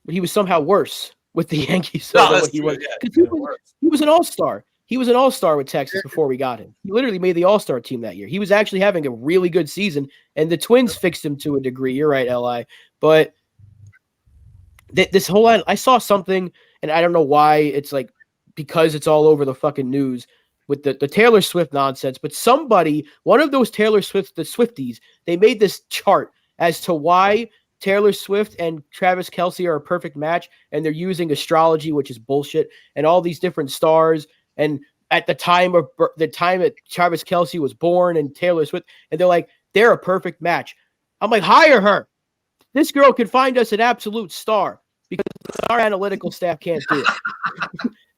But he was somehow worse with the Yankees No, than that's what he true, was. yeah, 'Cause it works. he was an all-star. He was an all-star with Texas before we got him. He literally made the all-star team that year. He was actually having a really good season, and the Twins fixed him to a degree. You're right, Li. But this whole I saw something, and I don't know why. It's like because it's all over the fucking news with the Taylor Swift nonsense. But somebody, one of those Taylor Swift, the Swifties, they made this chart as to why Taylor Swift and Travis Kelce are a perfect match, and they're using astrology, which is bullshit, and all these different stars. And at the time that Travis Kelce was born and Taylor Swift, and they're like, they're a perfect match. I'm like, hire her. This girl could find us an absolute star because our analytical staff can't do it.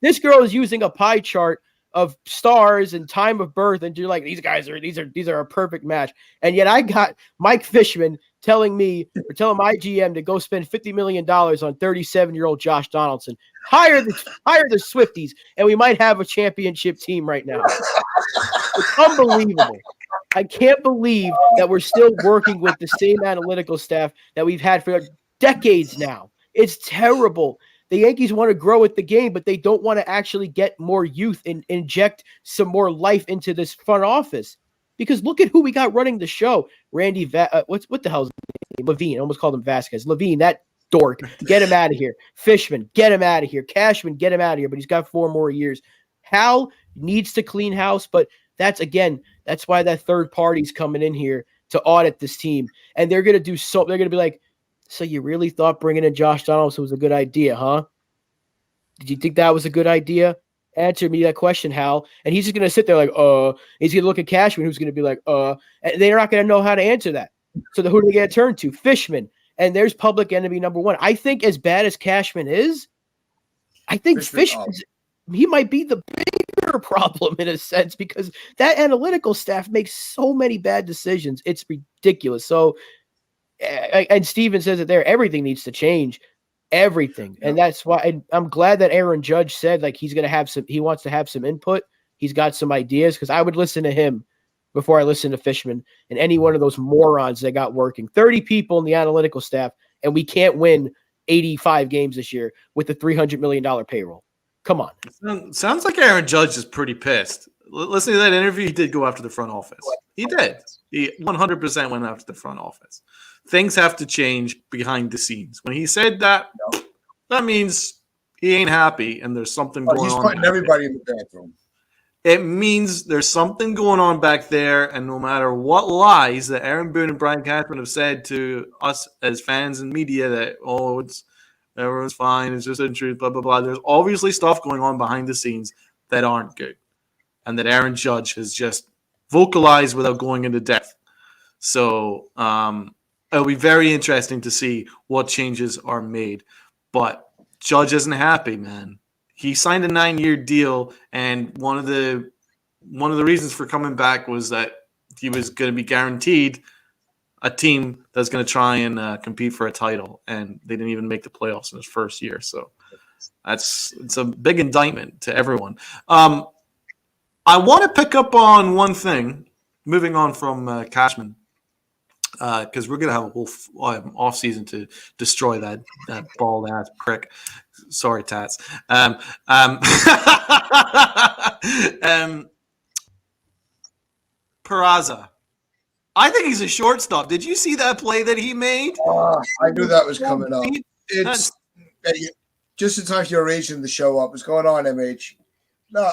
This girl is using a pie chart of stars and time of birth, and you're like, these are a perfect match. And yet I got Mike Fishman telling my GM to go spend $50 million on 37-year-old Josh Donaldson. Hire the Swifties, and we might have a championship team right now. It's unbelievable. I can't believe that we're still working with the same analytical staff that we've had for decades now. It's terrible. The Yankees want to grow with the game, but they don't want to actually get more youth and inject some more life into this front office. Because look at who we got running the show. What the hell's his name? Levine. I almost called him Vasquez. Levine, that dork. Get him out of here. Fishman, get him out of here. Cashman, get him out of here. But he's got 4 more years. Hal needs to clean house, but that's why that third party's coming in here to audit this team. And they're going to be like, so you really thought bringing in Josh Donaldson was a good idea, huh? Did you think that was a good idea? Answer me that question, Hal. And he's just going to sit there like, he's going to look at Cashman, who's going to be like, and they're not going to know how to answer that. So who do they get to turn to? Fishman. And there's public enemy number 1. I think as bad as Cashman is, I think Fishman, he might be the bigger problem in a sense because that analytical staff makes so many bad decisions. It's ridiculous. So, and Steven says it there, everything needs to change. Everything. And that's why I'm glad that Aaron Judge said like he wants to have some input. He's got some ideas because I would listen to him before I listen to Fishman and any one of those morons that got working. 30 people in the analytical staff, and we can't win 85 games this year with a $300 million payroll. Come on. Sounds like Aaron Judge is pretty pissed. Listening to that interview, he did go after the front office. He did. He 100% went after the front office. Things have to change behind the scenes. When he said that, that means he ain't happy and there's something going on. He's putting everybody in the bathroom. It means there's something going on back there, and no matter what lies that Aaron Boone and Brian Cashman have said to us as fans and media that, everyone's fine, it's just injury, blah, blah, blah. There's obviously stuff going on behind the scenes that aren't good and that Aaron Judge has just vocalized without going into depth. So it'll be very interesting to see what changes are made. But Judge isn't happy, man. He signed a 9-year deal, and one of the reasons for coming back was that he was going to be guaranteed a team that's going to try and compete for a title, and they didn't even make the playoffs in his first year. So it's a big indictment to everyone. I want to pick up on one thing, moving on from Cashman, because we're going to have a whole off season to destroy that bald ass prick. Sorry, Tats. Peraza. I think he's a shortstop. Did you see that play that he made? I knew that was coming up. It's just in time for your agent to show up. What's going on, MH? No,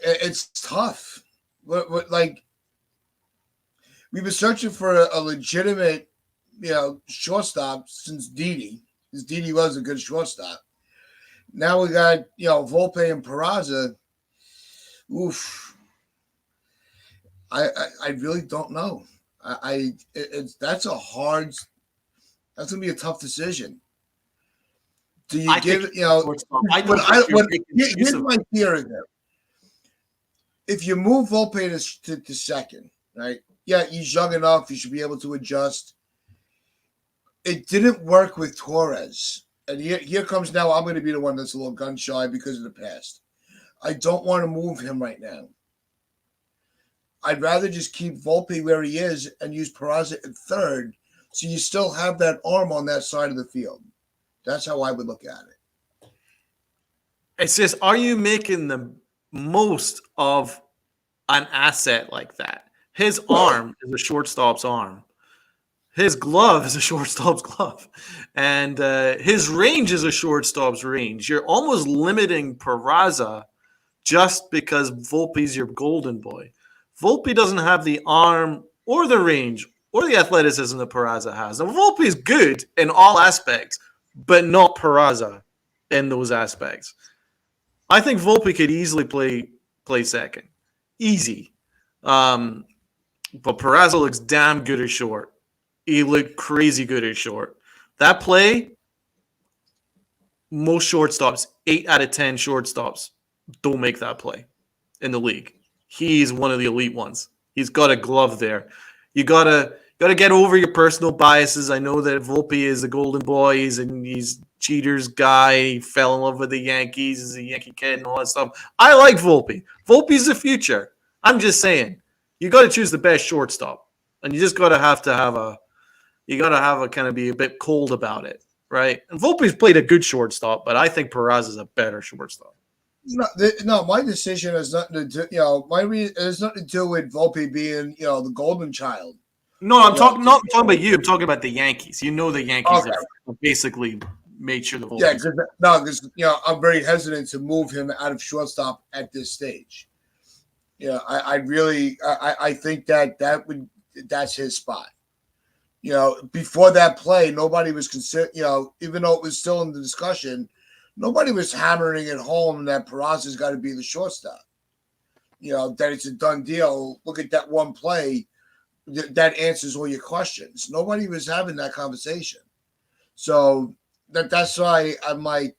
it's tough. Like, we've been searching for a legitimate, shortstop since Didi. Because Didi was a good shortstop. Now we got, Volpe and Peraza. Oof. I really don't know. That's gonna be a tough decision. Do you give it? Here's my theory there. If you move Volpe to second, right? Yeah, he's young enough. He should be able to adjust. It didn't work with Torres, and here comes now. I'm going to be the one that's a little gun shy because of the past. I don't want to move him right now. I'd rather just keep Volpe where he is and use Peraza at third, so you still have that arm on that side of the field. That's how I would look at it. It's just, are you making the most of an asset like that? His arm is a shortstop's arm. His glove is a shortstop's glove. And his range is a shortstop's range. You're almost limiting Peraza just because Volpe's your golden boy. Volpe doesn't have the arm or the range or the athleticism that Peraza has. Now, Volpe is good in all aspects, but not Peraza in those aspects. I think Volpe could easily play second. Easy. But Peraza looks damn good at short. He looked crazy good at short. That play, most shortstops, 8 out of 10 shortstops, don't make that play in the league. He's one of the elite ones. He's got a glove there. You gotta get over your personal biases. I know that Volpe is the golden boy. He's cheaters guy. He fell in love with the Yankees. He's a Yankee kid and all that stuff. I like Volpe. Volpe's the future. I'm just saying, you got to choose the best shortstop, and you just got to have a kind of be a bit cold about it, right? And Volpe's played a good shortstop, but I think Peraza is a better shortstop. No, my decision has nothing to do. It has nothing to do with Volpe being, the golden child. No, I'm talking not talking about you. I'm talking about the Yankees. You know, the Yankees have basically made sure the Volpe. Yeah, because I'm very hesitant to move him out of shortstop at this stage. I think that's his spot. Before that play, nobody was considered. Even though it was still in the discussion, nobody was hammering it home that Peraza's got to be the shortstop. That it's a done deal. Look at that one play. That answers all your questions. Nobody was having that conversation. So that's why I'm like,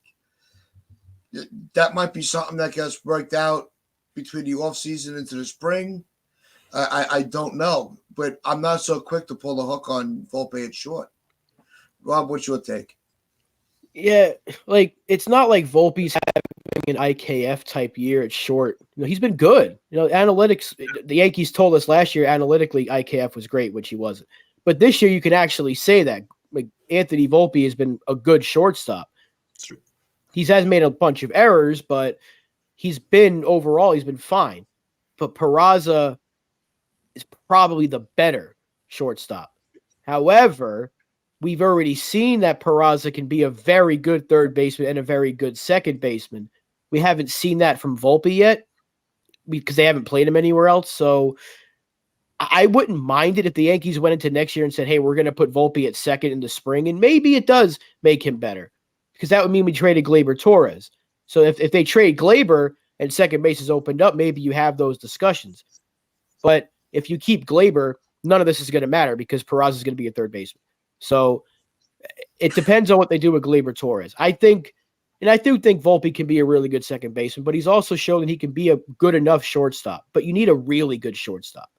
that might be something that gets worked out between the offseason into the spring. I don't know. But I'm not so quick to pull the hook on Volpe at short. Rob, what's your take? Yeah, it's not like Volpe's having an IKF type year at short. He's been good. Analytics. The Yankees told us last year analytically IKF was great, which he wasn't. But this year you can actually say that Anthony Volpe has been a good shortstop. That's true. He has made a bunch of errors, but he's been fine. But Peraza is probably the better shortstop. However, we've already seen that Peraza can be a very good third baseman and a very good second baseman. We haven't seen that from Volpe yet because they haven't played him anywhere else. So I wouldn't mind it if the Yankees went into next year and said, hey, we're going to put Volpe at second in the spring. And maybe it does make him better because that would mean we traded Gleyber Torres. So if they trade Gleyber and second base is opened up, maybe you have those discussions. But if you keep Gleyber, none of this is going to matter because Peraza is going to be a third baseman. So it depends on what they do with Gleyber Torres. I do think Volpe can be a really good second baseman, but he's also shown that he can be a good enough shortstop. But you need a really good shortstop.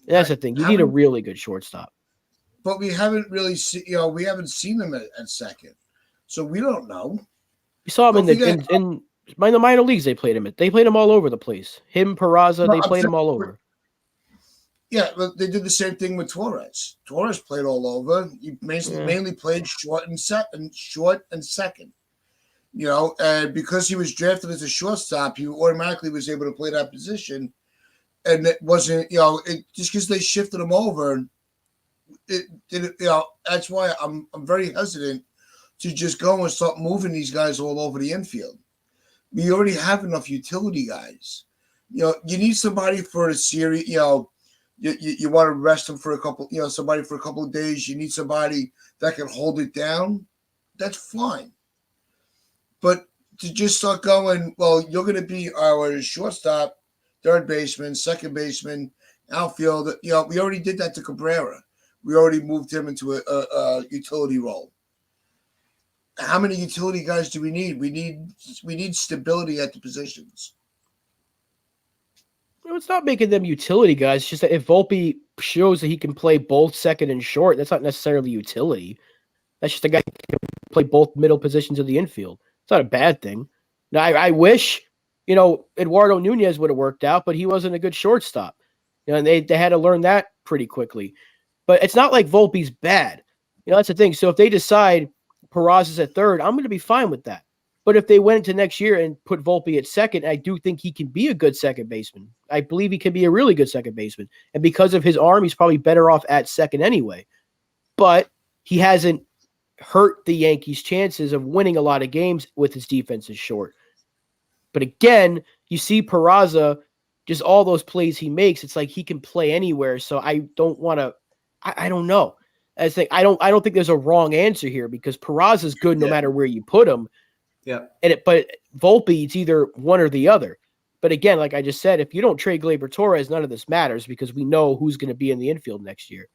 And that's the thing. You need a really good shortstop. But we haven't really seen, we haven't seen him at second. So we don't know. We saw him in the minor leagues. They played him all over the place. Him, Peraza, they played him all over. Yeah, but they did the same thing with Torres. Torres played all over. He mainly played short and second. And because he was drafted as a shortstop, he automatically was able to play that position. And it wasn't, just because they shifted him over, that's why I'm very hesitant to just go and start moving these guys all over the infield. We already have enough utility guys. You need somebody for a series, You want to rest them for somebody for a couple of days. You need somebody that can hold it down. That's fine. But to just start going, well, you're going to be our shortstop, third baseman, second baseman, outfield. We already did that to Cabrera. We already moved him into a utility role. How many utility guys do we need? We need stability at the positions. It's not making them utility guys. It's just that if Volpe shows that he can play both second and short, that's not necessarily utility. That's just a guy who can play both middle positions of the infield. It's not a bad thing. Now, I wish, Eduardo Nunez would have worked out, but he wasn't a good shortstop. And they had to learn that pretty quickly. But it's not like Volpe's bad. That's the thing. So if they decide Peraza is at third, I'm going to be fine with that. But if they went into next year and put Volpe at second, I do think he can be a good second baseman. I believe he can be a really good second baseman. And because of his arm, he's probably better off at second anyway. But he hasn't hurt the Yankees' chances of winning a lot of games with his defense is short. But again, you see Peraza, just all those plays he makes, it's like he can play anywhere. So I don't want to, I don't know. I don't think there's a wrong answer here because Peraza is good no matter where you put him. Yeah. But Volpe, it's either one or the other. But again, like I just said, if you don't trade Gleyber Torres, none of this matters because we know who's going to be in the infield next year.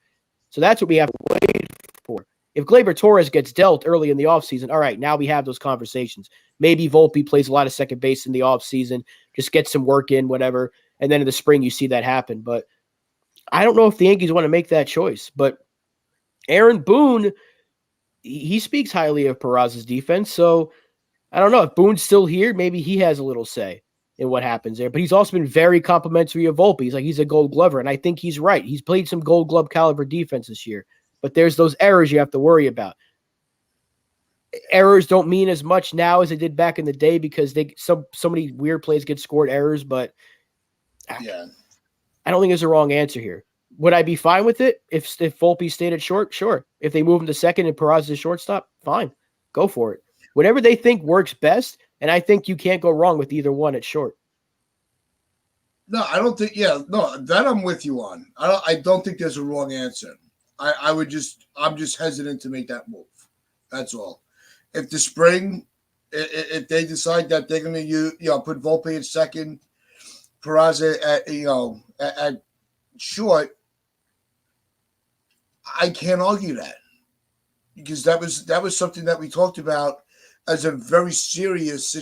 So that's what we have to wait for. If Gleyber Torres gets dealt early in the offseason, all right, now we have those conversations. Maybe Volpe plays a lot of second base in the offseason, just get some work in, whatever. And then in the spring, you see that happen. But I don't know if the Yankees want to make that choice. But Aaron Boone, he speaks highly of Peraza's defense. So I don't know if Boone's still here. Maybe he has a little say in what happens there. But he's also been very complimentary of Volpe. He's a Gold Glover, and I think he's right. He's played some Gold Glove caliber defense this year. But there's those errors you have to worry about. Errors don't mean as much now as they did back in the day because so many weird plays get scored errors. But I don't think there's a wrong answer here. Would I be fine with it if Volpe stayed at short? Sure. If they move him to second and Peraza is shortstop, fine. Go for it. Whatever they think works best, and I think you can't go wrong with either one at short. No, I don't think. Yeah, no, that I'm with you on. I don't think there's a wrong answer. I'm just hesitant to make that move. That's all. If the spring, if they decide that they're going to put Volpe at second, Peraza at short, I can't argue that because that was something that we talked about as a very serious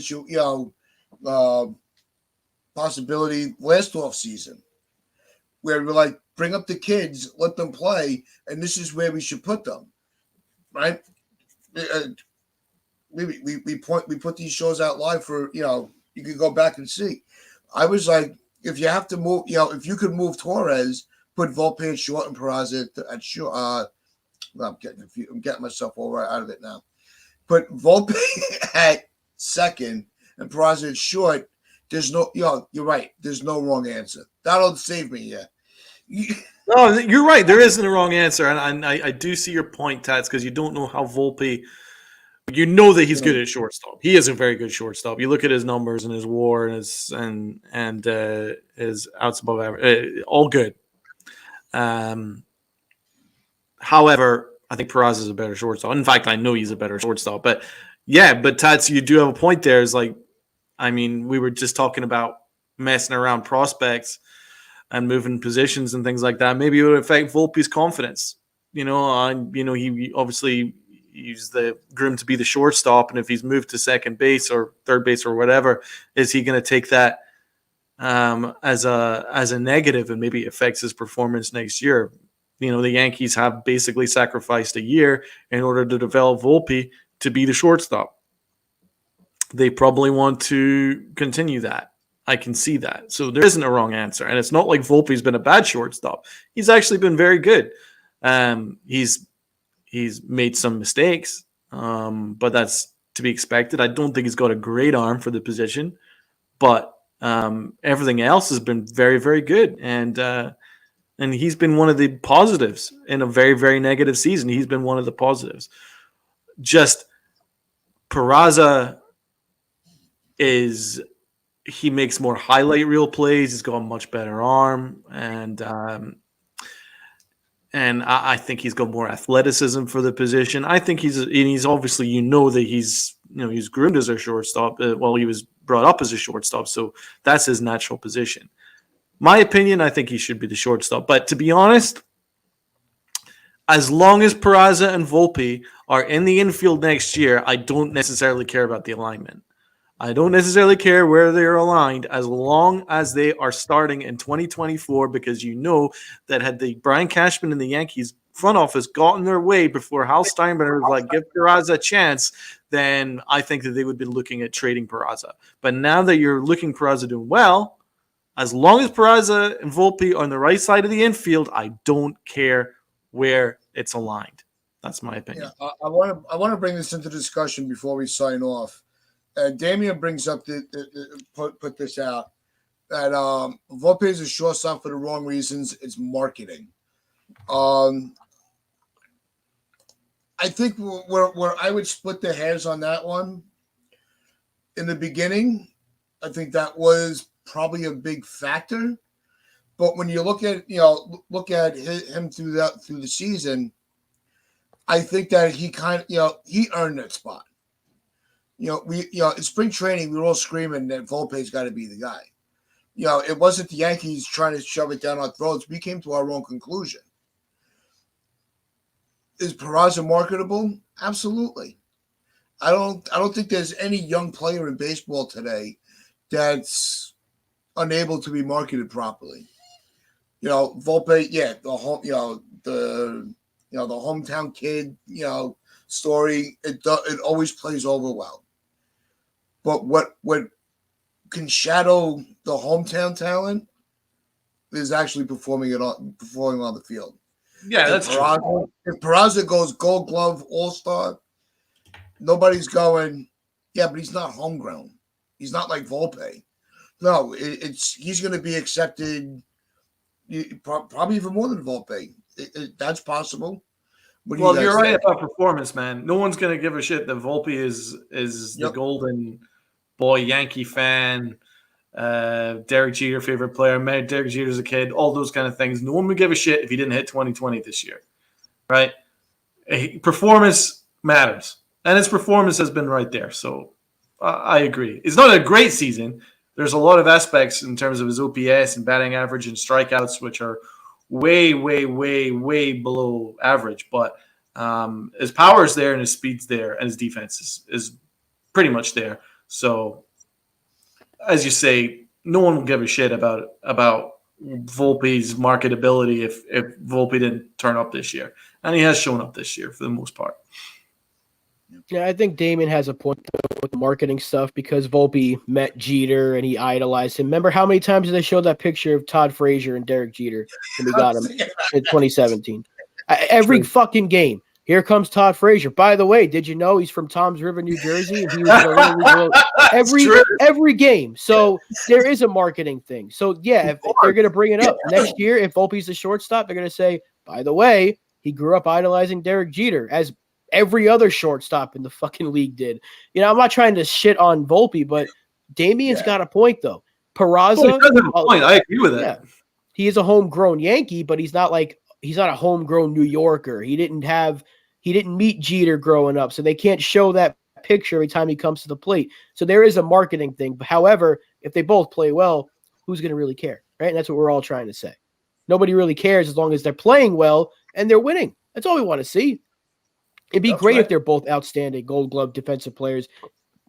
possibility last off season, where we're like, bring up the kids, let them play, and this is where we should put them, right? We put these shows out live for you can go back and see. I was like, if you have to move, if you could move Torres, put Volpe at short and Peraza at short. I'm getting confused. I'm getting myself all right out of it now. Put Volpe at second and Peraza at short. There's no, you're right. There's no wrong answer. That'll save me. Yeah. No, you're right. There isn't a wrong answer, and I do see your point, Tats, because you don't know how Volpe. You know that he's good at shortstop. He is a very good shortstop. You look at his numbers and his WAR and his outs above average, all good. However, I think Peraza is a better shortstop. In fact, I know he's a better shortstop. But Tats, you do have a point there. Is like, I mean, we were just talking about messing around prospects and moving positions and things like that. Maybe it would affect Volpe's confidence. He obviously he's the groomed to be the shortstop, and if he's moved to second base or third base or whatever, is he going to take that as a negative and maybe affects his performance next year? The Yankees have basically sacrificed a year in order to develop Volpe to be the shortstop. They probably want to continue that. I can see that. So there isn't a wrong answer. And it's not like Volpe's been a bad shortstop. He's actually been very good. He's made some mistakes, but that's to be expected. I don't think he's got a great arm for the position, but everything else has been very, very good. And he's been one of the positives in a very, very negative season. He's been one of the positives. Just Peraza he makes more highlight reel plays. He's got a much better arm, and I think he's got more athleticism for the position. I think he's obviously that he's groomed as a shortstop. He was brought up as a shortstop, so that's his natural position. My opinion, I think he should be the shortstop. But to be honest, as long as Peraza and Volpe are in the infield next year, I don't necessarily care about the alignment. I don't necessarily care where they're aligned as long as they are starting in 2024, because that had the Brian Cashman and the Yankees front office gotten their way before Hal Steinbrenner was like, give Peraza a chance, then I think that they would be looking at trading Peraza. But now that you're looking Peraza doing well, As long as Peraza and Volpe are on the right side of the infield, I don't care where it's aligned. That's my opinion. Yeah, I want to bring this into discussion before we sign off. Damian brings up put this out that Volpe is a shortstop for the wrong reasons. It's marketing. I think where I would split the hairs on that one. In the beginning, I think that was probably a big factor. But when you look at him through the season, I think that he kind of he earned that spot. In spring training we were all screaming that Volpe's got to be the guy. It wasn't the Yankees trying to shove it down our throats. We came to our own conclusion. Is Peraza marketable? Absolutely. I don't think there's any young player in baseball today that's unable to be marketed properly. Volpe, the hometown kid, story. It always plays over well. But what can shadow the hometown talent is actually performing on the field. Yeah, that's true. If Peraza goes Gold Glove All-Star, nobody's going, yeah, but he's not homegrown. He's not like Volpe. No, he's going to be accepted probably even more than Volpe. That's possible. Well, you're right about performance, man. No one's going to give a shit that Volpe is the golden boy Yankee fan, Derek Jeter favorite player, met Derek Jeter as a kid, all those kind of things. No one would give a shit if he didn't hit 2020 this year, right? Performance matters, and his performance has been right there. So I agree. It's not a great season. There's a lot of aspects in terms of his OPS and batting average and strikeouts, which are way, way, way, way below average. But his power is there and his speed's there and his defense is pretty much there. So, as you say, no one will give a shit about Volpe's marketability if Volpe didn't turn up this year. And he has shown up this year for the most part. Yeah, I think Damon has a point with the marketing stuff because Volpe met Jeter and he idolized him. Remember how many times they showed that picture of Todd Frazier and Derek Jeter when we got him in 2017? Every fucking game. Here comes Todd Frazier. By the way, did you know he's from Toms River, New Jersey? And he was the every game. So there is a marketing thing. So yeah, if they're going to bring it up next year, if Volpe's the shortstop, they're going to say, by the way, he grew up idolizing Derek Jeter as every other shortstop in the fucking league did. I'm not trying to shit on Volpe, but Damian's got a point though. Peraza, point. I agree with that. Yeah, he is a homegrown Yankee, but he's not a homegrown New Yorker. He didn't meet Jeter growing up, so they can't show that picture every time he comes to the plate. So there is a marketing thing. But however, if they both play well, who's going to really care, right? And that's what we're all trying to say. Nobody really cares as long as they're playing well and they're winning. That's all we want to see. It'd be great if they're both outstanding Gold Glove defensive players,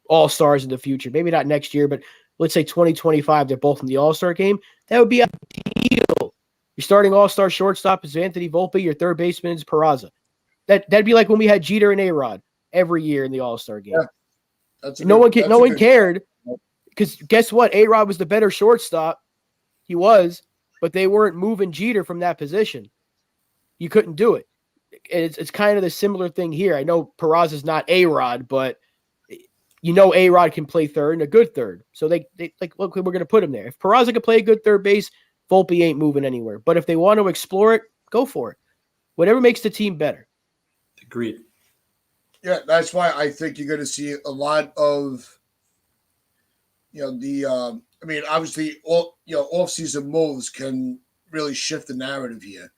all-stars in the future. Maybe not next year, but let's say 2025, they're both in the all-star game. That would be ideal. Your starting all-star shortstop is Anthony Volpe. Your third baseman is Peraza. That'd be like when we had Jeter and A-Rod every year in the all-star game. Yeah, no one cared because guess what? A-Rod was the better shortstop. He was, but they weren't moving Jeter from that position. You couldn't do it. It's kind of the similar thing here. I know Peraza's not A-Rod, but A-Rod can play third and a good third. So they look, we're going to put him there. If Peraza can play a good third base, Volpe ain't moving anywhere. But if they want to explore it, go for it. Whatever makes the team better. Agreed. Yeah, that's why I think you're going to see a lot of, obviously, off-season moves can really shift the narrative here.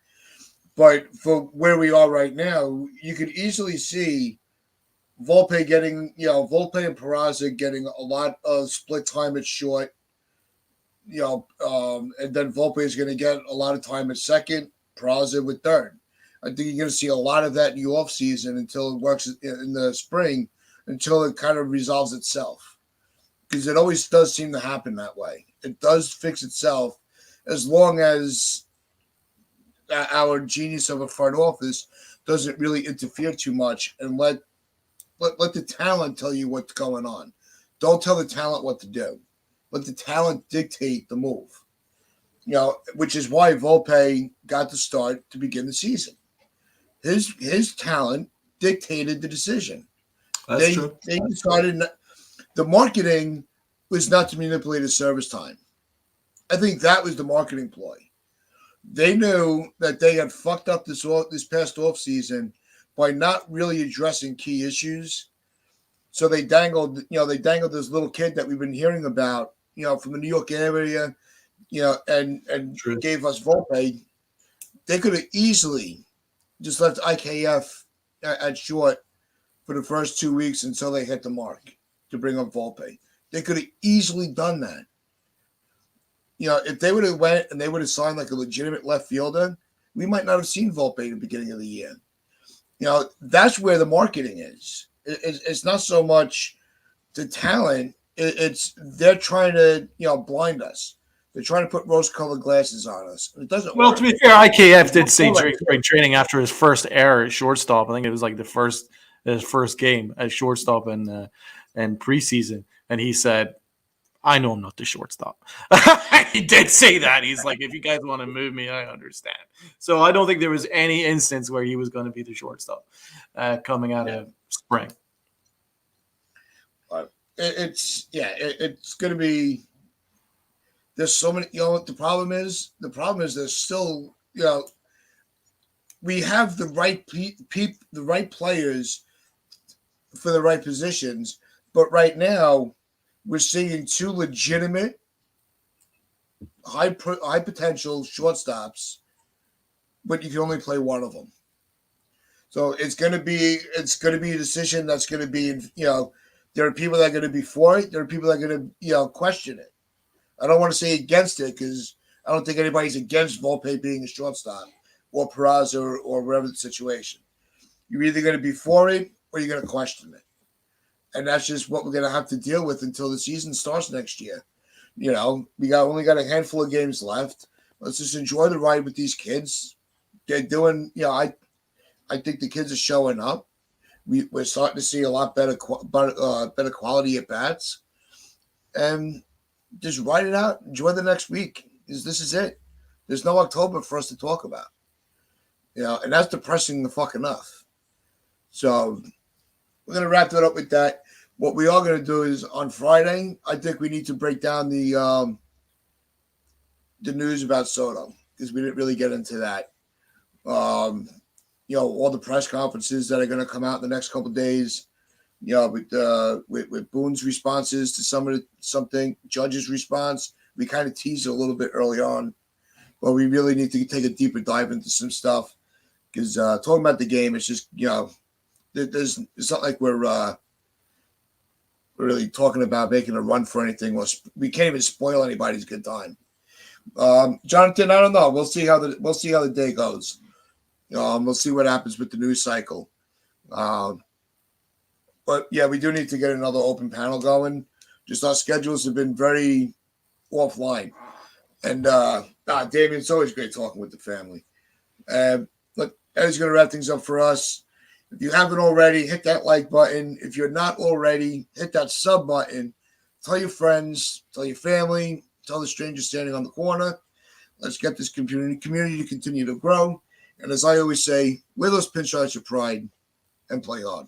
But for where we are right now, you could easily see Volpe and Peraza getting a lot of split time at short, and then Volpe is going to get a lot of time at second, Peraza with third. I think you're going to see a lot of that in the offseason until it works in the spring, until it kind of resolves itself. Because it always does seem to happen that way. It does fix itself as long as our genius of a front office doesn't really interfere too much and let the talent tell you what's going on. Don't tell the talent what to do. Let the talent dictate the move. which is why Volpe got the start to begin the season. His talent dictated the decision. That's true. They decided the marketing was not to manipulate his service time. I think that was the marketing ploy. They knew that they had fucked up this past offseason by not really addressing key issues. So they dangled this little kid that we've been hearing about, from the New York area, and True. gave us Volpe. They could have easily just left IKF at short for the first 2 weeks until they hit the mark to bring up Volpe. They could have easily done that. If they would have went and they would have signed like a legitimate left fielder, we might not have seen Volpe at the beginning of the year. That's where the marketing is. It's not so much the talent. It's they're trying to, blind us. They're trying to put rose-colored glasses on us. It doesn't Well, work. to be fair, IKF did say during spring training after his first error at shortstop. I think it was like his first game at shortstop in preseason, and he said, "I know I'm not the shortstop." He did say that. He's like, "If you guys want to move me, I understand." So I don't think there was any instance where he was going to be the shortstop coming out of spring. It's going to be. There's so many. What the problem is? The problem is there's still. We have the right the right players for the right positions, but right now we're seeing two legitimate, high potential shortstops, but you can only play one of them. So it's going to be a decision that's going to be, there are people that are going to be for it. There are people that are going to, question it. I don't want to say against it because I don't think anybody's against Volpe being a shortstop or Peraza or whatever the situation. You're either going to be for it or you're going to question it. And that's just what we're going to have to deal with until the season starts next year. We only got a handful of games left. Let's just enjoy the ride with these kids. They're doing, I think the kids are showing up. We're starting to see a lot better quality at bats. And just ride it out. Enjoy the next week. This is it. There's no October for us to talk about. And that's depressing the fuck enough. So we're going to wrap it up with that. What we are going to do is on Friday, I think we need to break down the news about Soto because we didn't really get into that. All the press conferences that are going to come out in the next couple of days. With Boone's responses to something, Judge's response, we kind of teased a little bit early on, but we really need to take a deeper dive into some stuff because talking about the game, it's just it's not like we're really talking about making a run for anything. We can't even spoil anybody's good time. Jonathan, I don't know. We'll see how the day goes. We'll see what happens with the news cycle. But yeah, we do need to get another open panel going. Just our schedules have been very offline. And Damien, it's always great talking with the family. Look, Eddie's going to wrap things up for us. If you haven't already, hit that like button. If you're not already, hit that sub button. Tell your friends, tell your family, tell the stranger standing on the corner. Let's get this community to continue to grow. And as I always say, wear those pinstripes of pride and play hard.